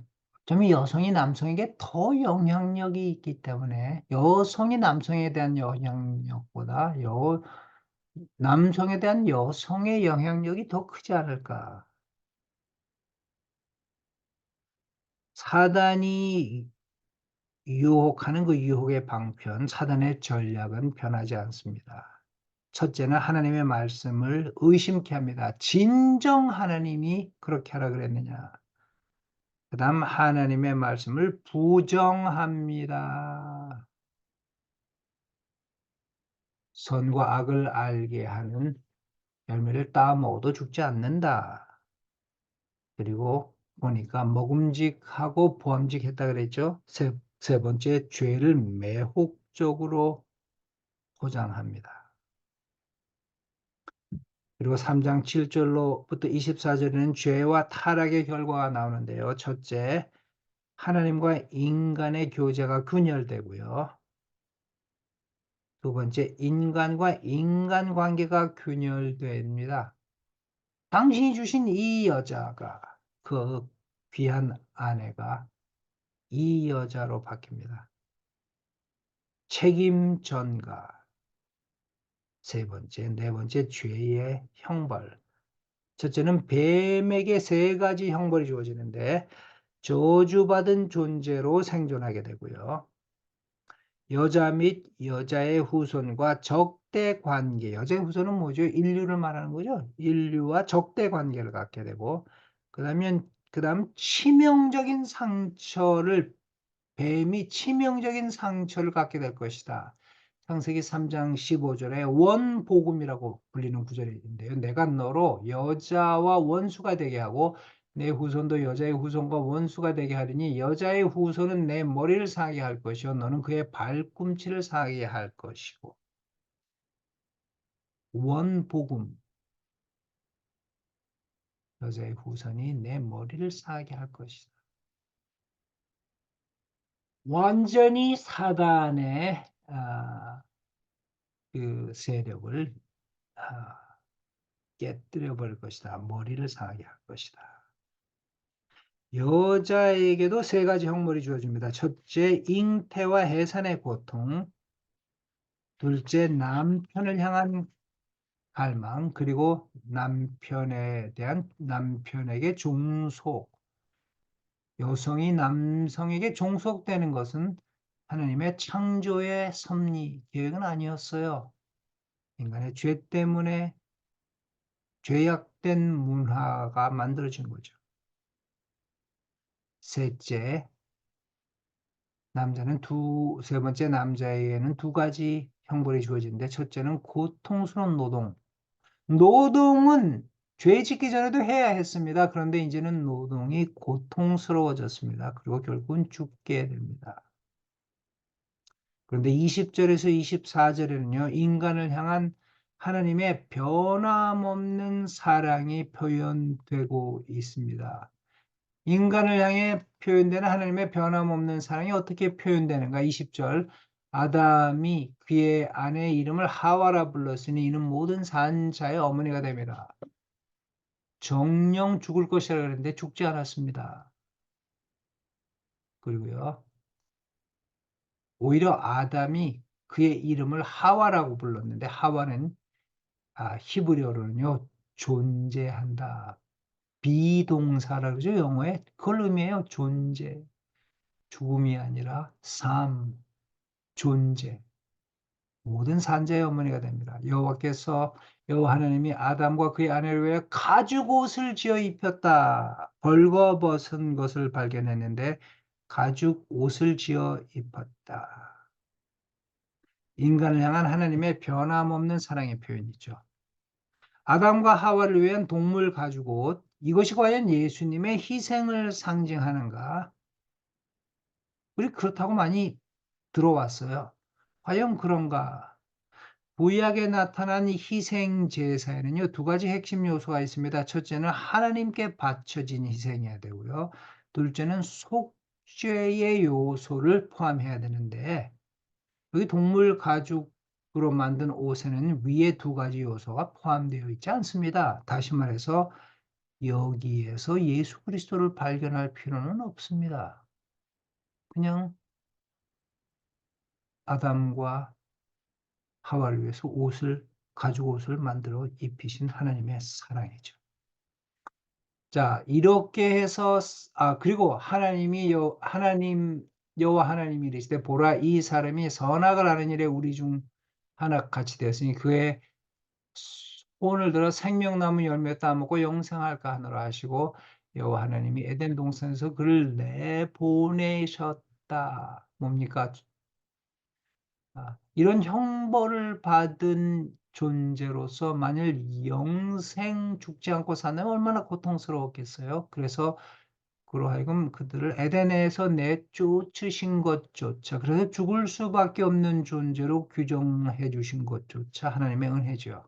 좀 여성이 남성에게 더 영향력이 있기 때문에 여성이 남성에 대한 영향력보다 남성에 대한 여성의 영향력이 더 크지 않을까? 사단이 유혹하는 그 유혹의 방편, 사단의 전략은 변하지 않습니다. 첫째는 하나님의 말씀을 의심케 합니다. 진정 하나님이 그렇게 하라 그랬느냐? 그 다음 하나님의 말씀을 부정합니다. 선과 악을 알게 하는 열매를 따먹어도 죽지 않는다. 그리고 보니까 먹음직하고 보암직했다 그랬죠. 세 번째, 죄를 매혹적으로 포장합니다. 그리고 3장 7절로부터 24절에는 죄와 타락의 결과가 나오는데요. 첫째, 하나님과 인간의 교제가 분열되고요. 두 번째, 인간과 인간 관계가 균열됩니다. 당신이 주신 이 여자가, 그 귀한 아내가 이 여자로 바뀝니다. 책임 전가. 세 번째, 네 번째, 죄의 형벌. 첫째는 뱀에게 세 가지 형벌이 주어지는데 저주받은 존재로 생존하게 되고요. 여자 및 여자의 후손과 적대 관계. 여자의 후손은 뭐죠? 인류를 말하는 거죠. 인류와 적대 관계를 갖게 되고, 그다음 치명적인 상처를 뱀이 치명적인 상처를 갖게 될 것이다. 창세기 3장 15절에 원복음이라고 불리는 구절이 있는데요. 내가 너로 여자와 원수가 되게 하고 내 후손도 여자의 후손과 원수가 되게 하리니 여자의 후손은 내 머리를 상하게 할 것이요 너는 그의 발꿈치를 상하게 할 것이고. 원복음. 여자의 후손이 내 머리를 상하게 할 것이다. 완전히 사단의 그 세력을 아, 깨뜨려 버릴 것이다. 머리를 상하게 할 것이다. 여자에게도 세 가지 형벌이 주어집니다. 첫째, 잉태와 해산의 고통. 둘째, 남편을 향한 갈망. 그리고 남편에게 종속. 여성이 남성에게 종속되는 것은 하나님의 창조의 섭리 계획은 아니었어요. 인간의 죄 때문에 죄악된 문화가 만들어진 거죠. 셋째, 세 번째 남자에게는 두 가지 형벌이 주어지는데, 첫째는 고통스러운 노동. 노동은 죄 짓기 전에도 해야 했습니다. 그런데 이제는 노동이 고통스러워졌습니다. 그리고 결국은 죽게 됩니다. 그런데 20절에서 24절에는요, 인간을 향한 하나님의 변함없는 사랑이 표현되고 있습니다. 인간을 향해 표현되는 하나님의 변함없는 사랑이 어떻게 표현되는가? 20절, 아담이 그의 아내의 이름을 하와라 불렀으니 이는 모든 산 자의 어머니가 됩니다. 정령 죽을 것이라 그랬는데 죽지 않았습니다. 그리고요, 오히려 아담이 그의 이름을 하와라고 불렀는데, 하와는 히브리어로는요, 존재한다. 비동사라 그러죠, 영어에. 그걸 의미해요. 존재. 죽음이 아니라 삶, 존재. 모든 산자의 어머니가 됩니다. 여호와 하나님이 아담과 그의 아내를 위해 가죽 옷을 지어 입혔다. 벌거벗은 것을 발견했는데 가죽 옷을 지어 입혔다. 인간을 향한 하나님의 변함없는 사랑의 표현이죠. 아담과 하와를 위한 동물 가죽 옷, 이것이 과연 예수님의 희생을 상징하는가? 우리 그렇다고 많이 들어왔어요. 과연 그런가? 구약에 나타난 희생 제사에는요, 두 가지 핵심 요소가 있습니다. 첫째는 하나님께 바쳐진 희생이어야 되고요. 둘째는 속죄의 요소를 포함해야 되는데, 여기 동물 가죽으로 만든 옷에는 위에 두 가지 요소가 포함되어 있지 않습니다. 다시 말해서 여기에서 예수 그리스도를 발견할 필요는 없습니다. 그냥 아담과 하와를 위해서 가죽 옷을 만들어 입히신 하나님의 사랑이죠. 자, 이렇게 해서 그리고 여호와 하나님이 이르시되 보라 이 사람이 선악을 하는 일에 우리 중 하나 같이 되었으니 그의 손을 들어 생명나무 열매 따먹고 영생할까 하노라 하시고, 여호와 하나님이 에덴 동산에서 그를 내보내셨다. 뭡니까? 이런 형벌을 받은 존재로서 만일 영생 죽지 않고 산다면 얼마나 고통스러웠겠어요. 그래서 그로 하여금 그들을 에덴에서 내쫓으신 것조차, 그래서 죽을 수밖에 없는 존재로 규정해 주신 것조차 하나님의 은혜죠.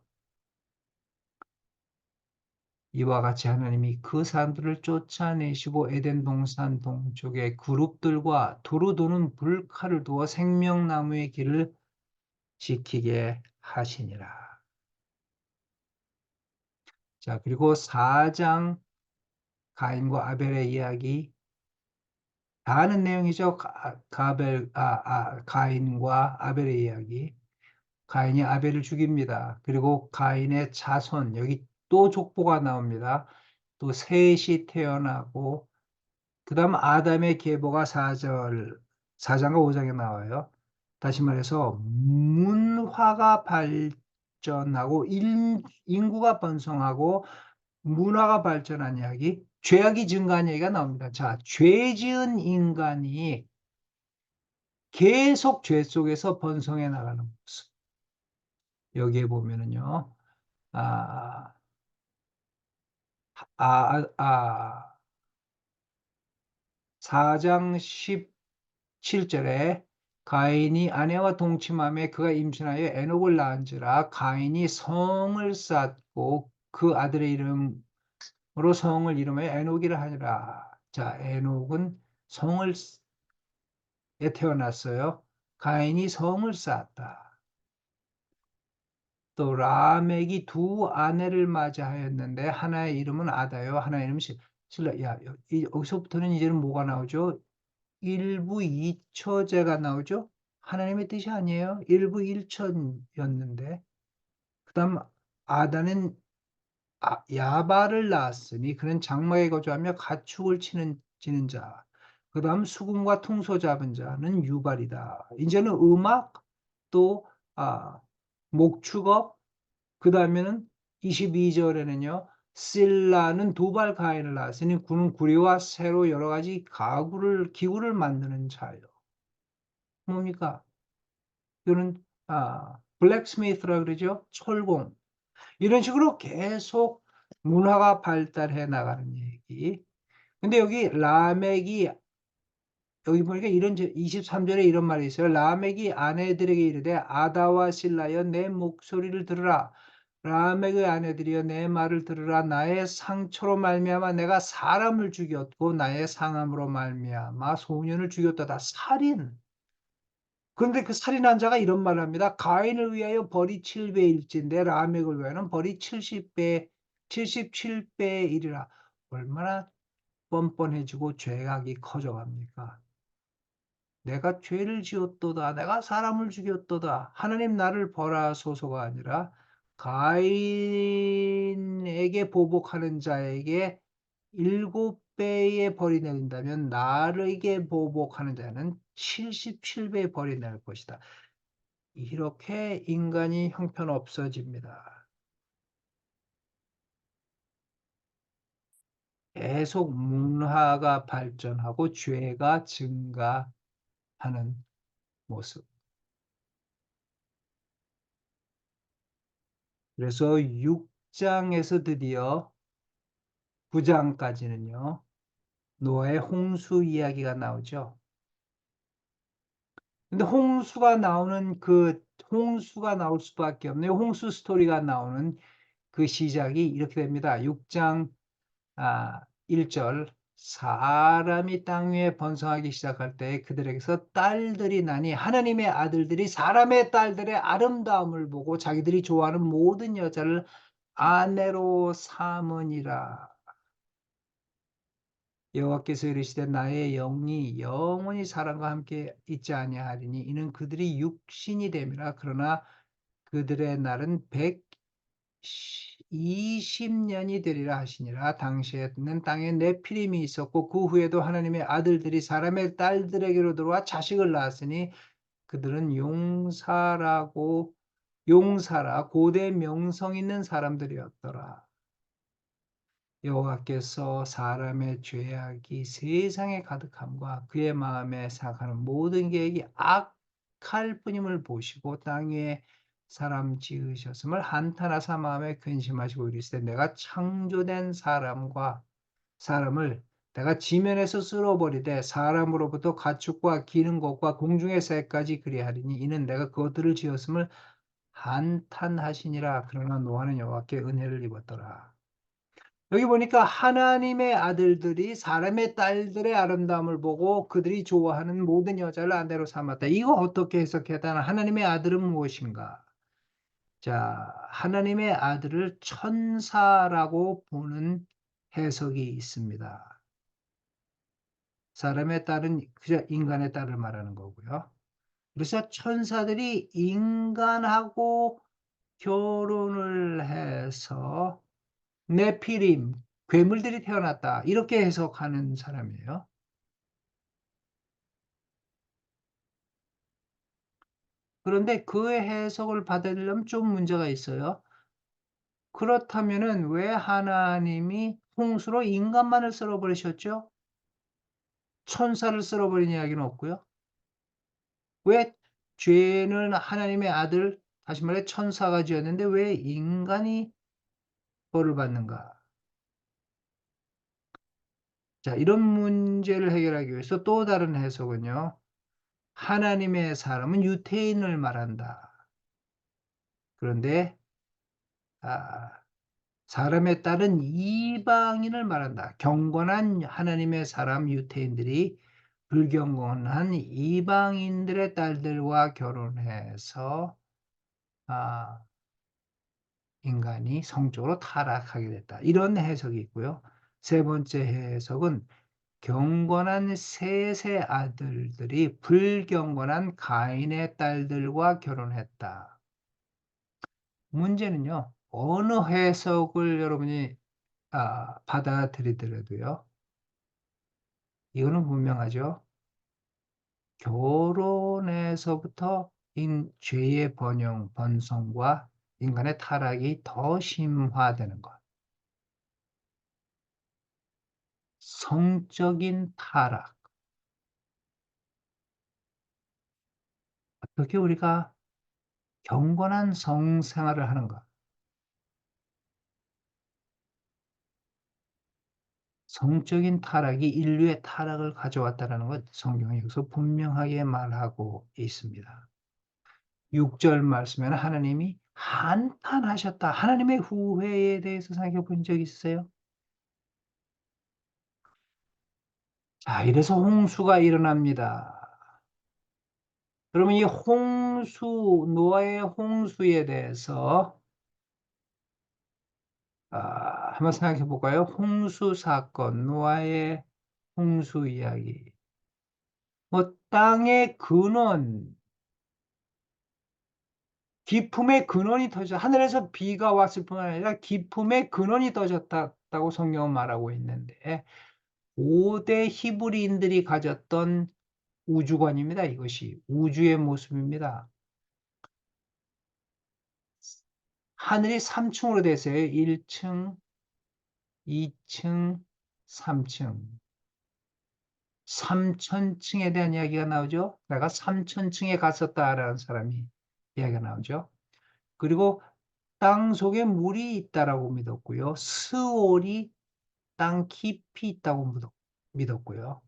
이와 같이 하나님이 그 사람들을 쫓아내시고 에덴 동산 동쪽에 그룹들과 두루 도는 불칼을 두어 생명나무의 길을 지키게 하시니라. 자, 그리고 4장 가인과 아벨의 이야기 다 아는 내용이죠. 가인과 아벨의 이야기. 가인이 아벨을 죽입니다. 그리고 가인의 자손, 여기 또 족보가 나옵니다. 또 셋이 태어나고, 그 다음 아담의 계보가 4장과 5장에 나와요. 다시 말해서 문화가 발전하고 인구가 번성하고 문화가 발전한 이야기, 죄악이 증가한 얘기가 나옵니다. 자, 죄 지은 인간이 계속 죄 속에서 번성해 나가는 모습. 여기에 보면은요, 아, 아, 아, 4장 17절에 가인이 아내와 동침하며 그가 임신하여 에녹을 낳은지라 가인이 성을 쌓고 그 아들의 이름으로 성을 이름하여 에녹이라 하니라. 자, 에녹은 성을 태어났어요. 가인이 성을 쌓았다. 또 라멕이 두 아내를 맞이하였는데 하나의 이름은 아다요, 하나의 이름은 실라. 여기서부터는 이제는 뭐가 나오죠? 일부 이처제가 나오죠? 하나님의 뜻이 아니에요. 일부 일처였는데, 그 다음 아다는 야발을 낳았으니 그는 장막에 거주하며 가축을 지는 자. 그 다음 수금과 퉁소 잡은 자는 유발이다. 이제는 음악, 또 목축업, 그 다음에는 22절에는요. 실라는 두발 가인을 낳았으니 그는 구리와 새로 여러 가지 기구를 만드는 자요. 뭡니까? 이거는 블랙스미스라 그러죠. 철공. 이런 식으로 계속 문화가 발달해 나가는 얘기. 근데 여기 보니까 이런 23절에 이런 말이 있어요. 라멕이 아내들에게 이르되 아다와 실라여 내 목소리를 들으라. 라멕의 아내들이여 내 말을 들으라. 나의 상처로 말미암아 내가 사람을 죽였고 나의 상함으로 말미암아 소년을 죽였도다. 살인. 그런데 그 살인한 자가 이런 말을 합니다. 가인을 위하여 벌이 7배일진데 라멕을 위하여는 벌이 70배, 77배의 일이라. 얼마나 뻔뻔해지고 죄악이 커져갑니까? 내가 죄를 지었도다. 내가 사람을 죽였도다. 하나님 나를 벌하소서가 아니라 가인에게 보복하는 자에게 7배의 벌이 내린다면 나에게 보복하는 자는 77배의 벌이 낼 것이다. 이렇게 인간이 형편없어집니다. 계속 문화가 발전하고 죄가 증가하는 모습. 그래서 6장에서 드디어 9장까지는요. 노아의 홍수 이야기가 나오죠. 근데 홍수가 나올 수밖에 없네요. 홍수 스토리가 나오는 그 시작이 이렇게 됩니다. 6장 1절 사람이 땅 위에 번성하기 시작할 때 그들에게서 딸들이 나니 하나님의 아들들이 사람의 딸들의 아름다움을 보고 자기들이 좋아하는 모든 여자를 아내로 삼으니라. 여호와께서 이르시되 나의 영이 영원히 사람과 함께 있지 아니하리니 이는 그들이 육신이 됨이라. 그러나 그들의 날은 120년이 되리라 하시니라. 당시에는 땅에 네피림이 있었고 그 후에도 하나님의 아들들이 사람의 딸들에게로 들어와 자식을 낳았으니 그들은 용사라 고대 명성 있는 사람들이었더라. 여호와께서 사람의 죄악이 세상에 가득함과 그의 마음에 생각하는 모든 계획이 악할 뿐임을 보시고 땅 위에 사람 지으셨음을 한탄하사 마음에 근심하시고 이르시되 내가 창조된 사람을 내가 지면에서 쓸어버리되 사람으로부터 가축과 기는 것과 공중의 새까지 그리하리니 이는 내가 그것들을 지었음을 한탄하시니라. 그러나 노아는 여호와께 은혜를 입었더라. 여기 보니까 하나님의 아들들이 사람의 딸들의 아름다움을 보고 그들이 좋아하는 모든 여자를 아내로 삼았다. 이거 어떻게 해석해야 하나님의 아들은 무엇인가? 자, 하나님의 아들을 천사라고 보는 해석이 있습니다. 사람의 딸은 그저 인간의 딸을 말하는 거고요. 그래서 천사들이 인간하고 결혼을 해서 네피림, 괴물들이 태어났다. 이렇게 해석하는 사람이에요. 그런데 그 해석을 받아들이려면 좀 문제가 있어요. 그렇다면은 왜 하나님이 홍수로 인간만을 쓸어버리셨죠? 천사를 쓸어버린 이야기는 없고요. 왜 죄는 하나님의 아들, 다시 말해 천사가 지었는데 왜 인간이 벌을 받는가? 자, 이런 문제를 해결하기 위해서 또 다른 해석은요. 하나님의 사람은 유태인을 말한다. 그런데 사람에 따른 이방인을 말한다. 경건한 하나님의 사람 유태인들이 불경건한 이방인들의 딸들과 결혼해서 인간이 성적으로 타락하게 됐다. 이런 해석이 있고요. 세 번째 해석은 경건한 셋의 아들들이 불경건한 가인의 딸들과 결혼했다. 문제는요. 어느 해석을 여러분이 받아들이더라도요. 이거는 분명하죠. 결혼에서부터 죄의 번성과 인간의 타락이 더 심화되는 것. 성적인 타락. 어떻게 우리가 경건한 성생활을 하는가? 성적인 타락이 인류의 타락을 가져왔다는 것 성경이 여기서 분명하게 말하고 있습니다. 6절 말씀에는 하나님이 한탄하셨다. 하나님의 후회에 대해서 생각해 본 적 있으세요? 자, 이래서 홍수가 일어납니다. 그러면 이 홍수, 노아의 홍수에 대해서 한번 생각해 볼까요? 홍수 사건, 노아의 홍수 이야기. 뭐 땅의 근원, 기품의 근원이 터져 하늘에서 비가 왔을 뿐 아니라 기품의 근원이 터졌다고 성경은 말하고 있는데 고대 히브리인들이 가졌던 우주관입니다. 이것이 우주의 모습입니다. 하늘이 3층으로 되어 있어요. 1층, 2층, 3층. 3천층에 대한 이야기가 나오죠. 내가 3천층에 갔었다라는 사람이 이야기가 나오죠. 그리고 땅 속에 물이 있다라고 믿었고요. 스올이 땅 깊이 있다고 믿었고요.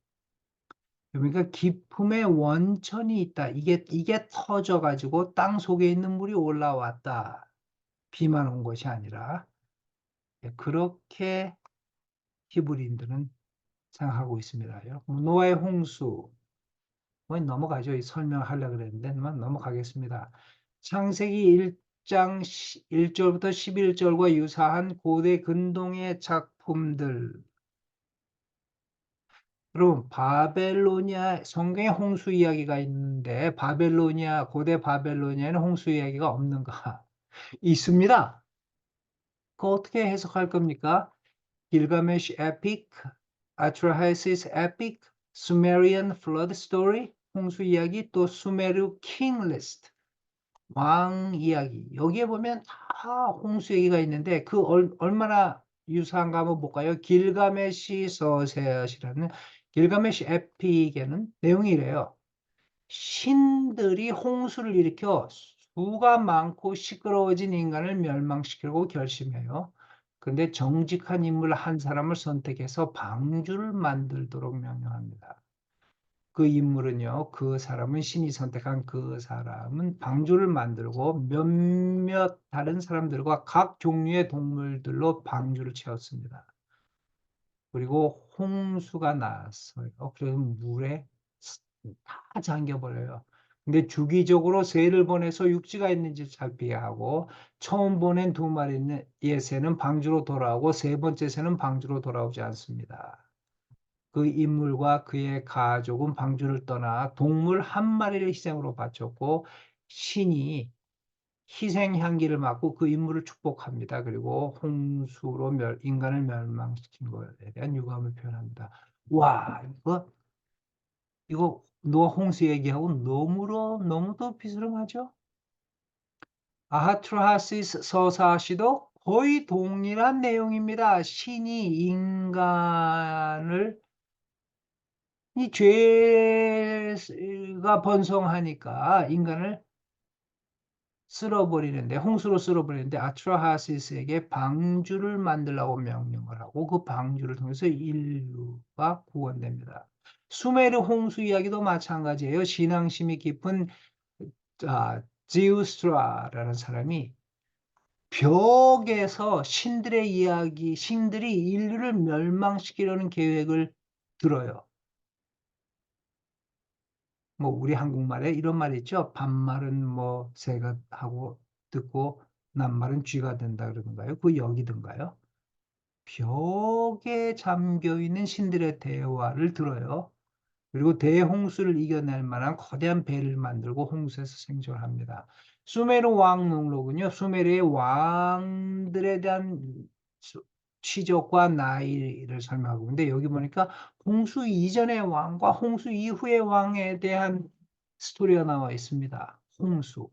그러니까 깊음의 원천이 있다. 이게 터져가지고 땅 속에 있는 물이 올라왔다. 비만 온 것이 아니라 그렇게 히브리인들은 생각하고 있습니다요. 노아의 홍수 넘어가죠. 설명하려고 그랬는데 넘어가겠습니다. 창세기 1장 1절부터 11절과 유사한 고대 근동의 작품들. 여러분, 바벨로니아 성경에 홍수 이야기가 있는데 고대 바벨로니아에는 홍수 이야기가 없는가? 있습니다. 그거 어떻게 해석할 겁니까? 길가메시 에픽, 아트라하시스 에픽, 수메리안 플러드 스토리, 홍수 이야기, 또 수메르 킹 리스트, 왕 이야기. 여기에 보면 다 홍수 얘기가 있는데 그 얼마나 유사한가 한번 볼까요? 길가메시 서셋이라는 길가메시 에픽에는 내용이 이래요. 신들이 홍수를 일으켜 수가 많고 시끄러워진 인간을 멸망시키려고 결심해요. 근데 정직한 인물 한 사람을 선택해서 방주를 만들도록 명령합니다. 그 인물은요, 그 사람은 신이 선택한 그 사람은 방주를 만들고 몇몇 다른 사람들과 각 종류의 동물들로 방주를 채웠습니다. 그리고 홍수가 났어요. 그래서 물에 다 잠겨버려요. 근데 주기적으로 새를 보내서 육지가 있는지 살피게 하고 처음 보낸 두 마리 새는 방주로 돌아오고 세 번째 새는 방주로 돌아오지 않습니다. 그 인물과 그의 가족은 방주를 떠나 동물 한 마리를 희생으로 바쳤고 신이 희생 향기를 맡고 그 인물을 축복합니다. 그리고 홍수로 인간을 멸망시킨 것에 대한 유감을 표현합니다. 와, 이거 노아 홍수 얘기하고 너무도 비슷하죠? 아하트라하시스 서사시도 거의 동일한 내용입니다. 신이 인간을 이 죄가 번성하니까 인간을 쓸어버리는데 홍수로 쓸어버리는데 아트라하시스에게 방주를 만들라고 명령을 하고 그 방주를 통해서 인류가 구원됩니다. 수메르 홍수 이야기도 마찬가지예요. 신앙심이 깊은 지우스트라라는 사람이 벽에서 신들의 이야기, 신들이 인류를 멸망시키려는 계획을 들어요. 뭐 우리 한국말에 이런 말이 있죠. 반말은 뭐 새가 하고 듣고 낱말은 쥐가 된다 그러던가요? 그 여기던가요? 벽에 잠겨 있는 신들의 대화를 들어요. 그리고 대홍수를 이겨낼 만한 거대한 배를 만들고 홍수에서 생존합니다. 수메르 왕록은요, 수메르의 왕들에 대한 취적과 나이를 설명하고 있는데 여기 보니까 홍수 이전의 왕과 홍수 이후의 왕에 대한 스토리가 나와 있습니다. 홍수.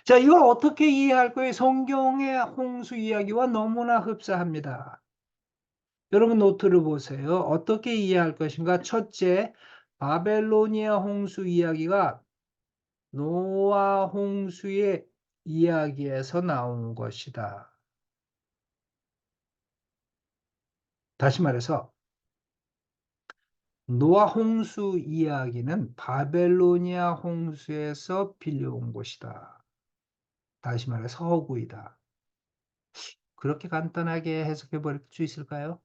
자, 이걸 어떻게 이해할 거예요? 성경의 홍수 이야기와 너무나 흡사합니다. 여러분 노트를 보세요. 어떻게 이해할 것인가? 첫째, 바벨로니아 홍수 이야기가 노아 홍수의 이야기에서 나온 것이다. 다시 말해서 노아 홍수 이야기는 바벨로니아 홍수에서 빌려온 것이다. 다시 말해서 허구이다. 그렇게 간단하게 해석해 볼 수 있을까요?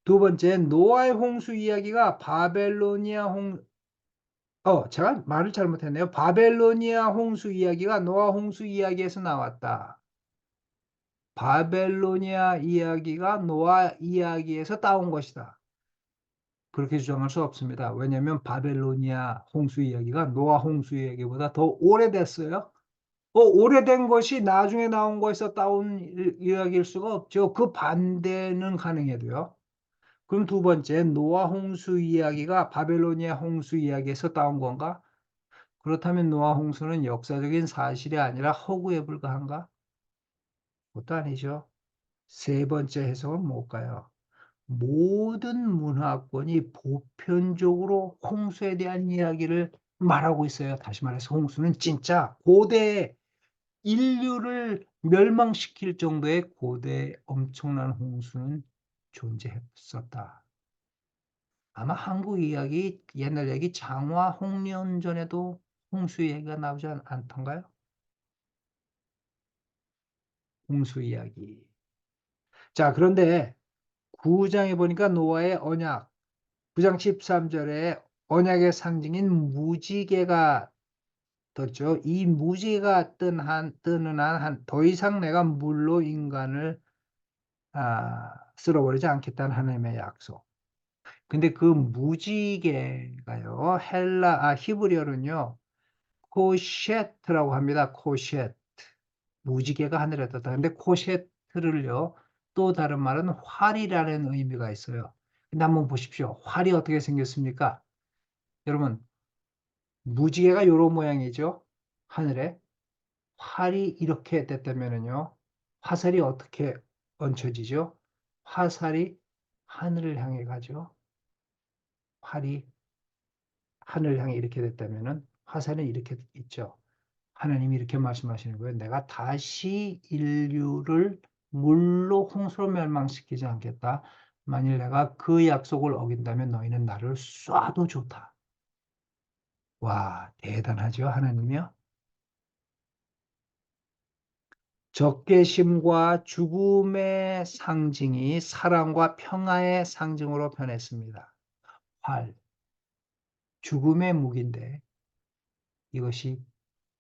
두 번째, 노아의 홍수 이야기가 제가 말을 잘못했네요. 바벨로니아 홍수 이야기가 노아 홍수 이야기에서 나왔다. 바벨로니아 이야기가 노아 이야기에서 따온 것이다. 그렇게 주장할 수 없습니다. 왜냐하면 바벨로니아 홍수 이야기가 노아 홍수 이야기보다 더 오래됐어요. 오래된 것이 나중에 나온 거에서 따온 이야기일 수가 없죠. 그 반대는 가능해도요. 그럼 두 번째, 노아 홍수 이야기가 바벨로니아 홍수 이야기에서 따온 건가? 그렇다면 노아 홍수는 역사적인 사실이 아니라 허구에 불과한가? 그것도 아니죠. 세 번째 해석은 뭘까요? 모든 문화권이 보편적으로 홍수에 대한 이야기를 말하고 있어요. 다시 말해서 홍수는 진짜 고대 인류를 멸망시킬 정도의 고대 엄청난 홍수는 존재했었다. 아마 한국 이야기, 옛날 얘기 장화 홍련전에도 홍수 얘기가 나오지 않던가요? 홍수 이야기. 자, 그런데 9장에 보니까 노아의 언약, 9장 13절에 언약의 상징인 무지개가 떴죠. 이 무지개가 뜨는 한 더 이상 내가 물로 인간을 쓸어버리지 않겠다는 하나님의 약속. 근데 그 무지개가요, 히브리어는요, 코셰트라고 합니다. 코셰트. 무지개가 하늘에 떴다. 근데 코셰트를요, 또 다른 말은 활이라는 의미가 있어요. 근데 한번 보십시오. 활이 어떻게 생겼습니까? 여러분, 무지개가 요런 모양이죠? 하늘에. 활이 이렇게 됐다면은요, 화살이 어떻게 얹혀지죠? 화살이 하늘을 향해 가죠. 활이 하늘을 향해 이렇게 됐다면은 화살은 이렇게 있죠. 하나님이 이렇게 말씀하시는 거예요. 내가 다시 인류를 물로 홍수로 멸망시키지 않겠다. 만일 내가 그 약속을 어긴다면 너희는 나를 쏴도 좋다. 와, 대단하죠, 하나님이요? 적개심과 죽음의 상징이 사랑과 평화의 상징으로 변했습니다. 활, 죽음의 무기인데 이것이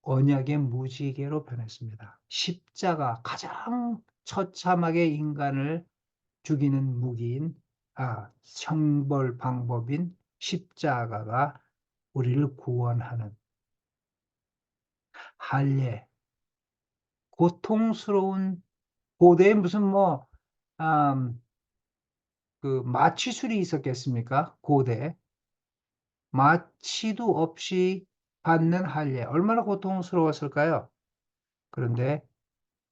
언약의 무지개로 변했습니다. 십자가, 가장 처참하게 인간을 죽이는 무기인, 형벌 방법인 십자가가 우리를 구원하는 할례, 고통스러운 고대에 무슨 그 마취술이 있었겠습니까? 고대 마취도 없이 받는 할례, 얼마나 고통스러웠을까요? 그런데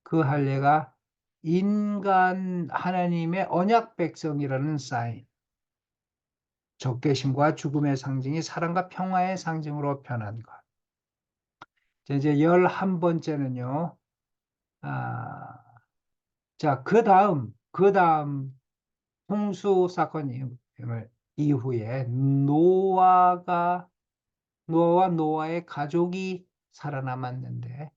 그 할례가 인간 하나님의 언약 백성이라는 사인, 적개심과 죽음의 상징이 사랑과 평화의 상징으로 변한 것. 이제 11번째는요. 자, 그 다음 홍수 사건 이후에 노아와 노아의 가족이 살아남았는데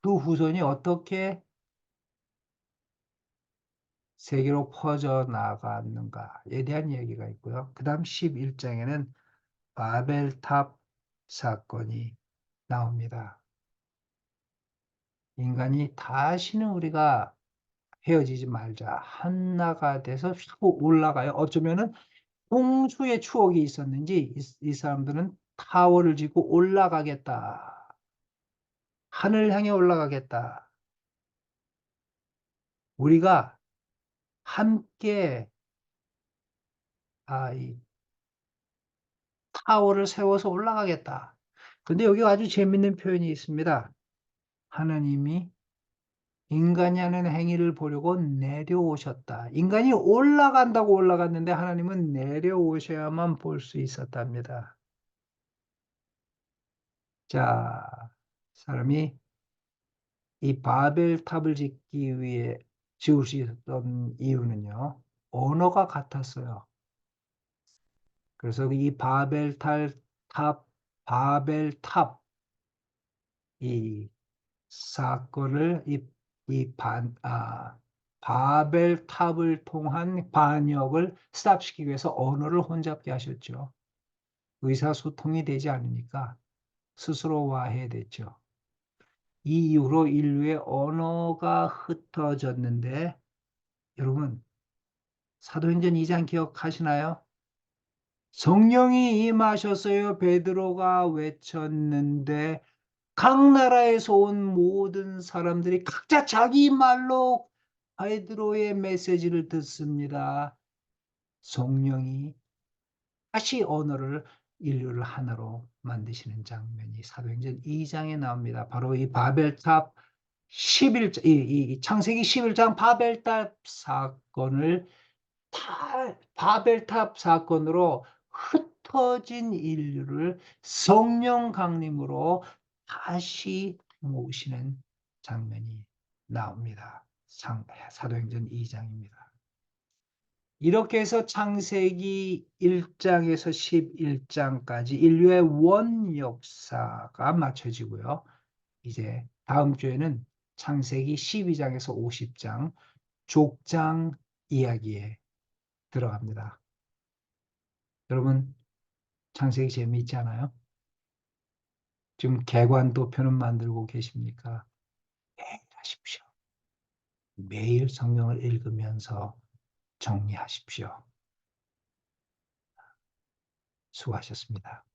그 후손이 어떻게 세계로 퍼져나갔는가에 대한 얘기가 있고요. 그 다음 11장에는 바벨탑 사건이 나옵니다. 인간이 다시는 우리가 헤어지지 말자. 하나가 돼서 휘고 올라가요. 어쩌면은 홍수의 추억이 있었는지 이 사람들은 타워를 짓고 올라가겠다. 하늘 향해 올라가겠다. 우리가 함께 이 타워를 세워서 올라가겠다. 근데 여기 아주 재밌는 표현이 있습니다. 하나님이 인간이 하는 행위를 보려고 내려오셨다. 인간이 올라간다고 올라갔는데 하나님은 내려오셔야만 볼 수 있었답니다. 자, 사람이 이 바벨탑을 짓기 위해 지을 수 있었던 이유는요, 언어가 같았어요. 그래서 이 바벨탑, 이 사건을, 바벨탑을 통한 반역을 스탑시키기 위해서 언어를 혼잡게 하셨죠. 의사소통이 되지 않으니까 스스로 와해됐죠. 이 이후로 인류의 언어가 흩어졌는데, 여러분, 사도행전 2장 기억하시나요? 성령이 임하셨어요. 베드로가 외쳤는데 각 나라에서 온 모든 사람들이 각자 자기 말로 베드로의 메시지를 듣습니다. 성령이 다시 언어를 인류를 하나로 만드시는 장면이 사도행전 2장에 나옵니다. 바로 이 바벨탑 11장, 이 창세기 11장 바벨탑 사건을 바벨탑 사건으로 흩어진 인류를 성령 강림으로 다시 모으시는 장면이 나옵니다. 사도행전 2장입니다. 이렇게 해서 창세기 1장에서 11장까지 인류의 원 역사가 마쳐지고요. 이제 다음 주에는 창세기 12장에서 50장 족장 이야기에 들어갑니다. 여러분, 창세기 재미있지 않아요? 지금 개관도표는 만들고 계십니까? 매일 하십시오. 매일 성경을 읽으면서 정리하십시오. 수고하셨습니다.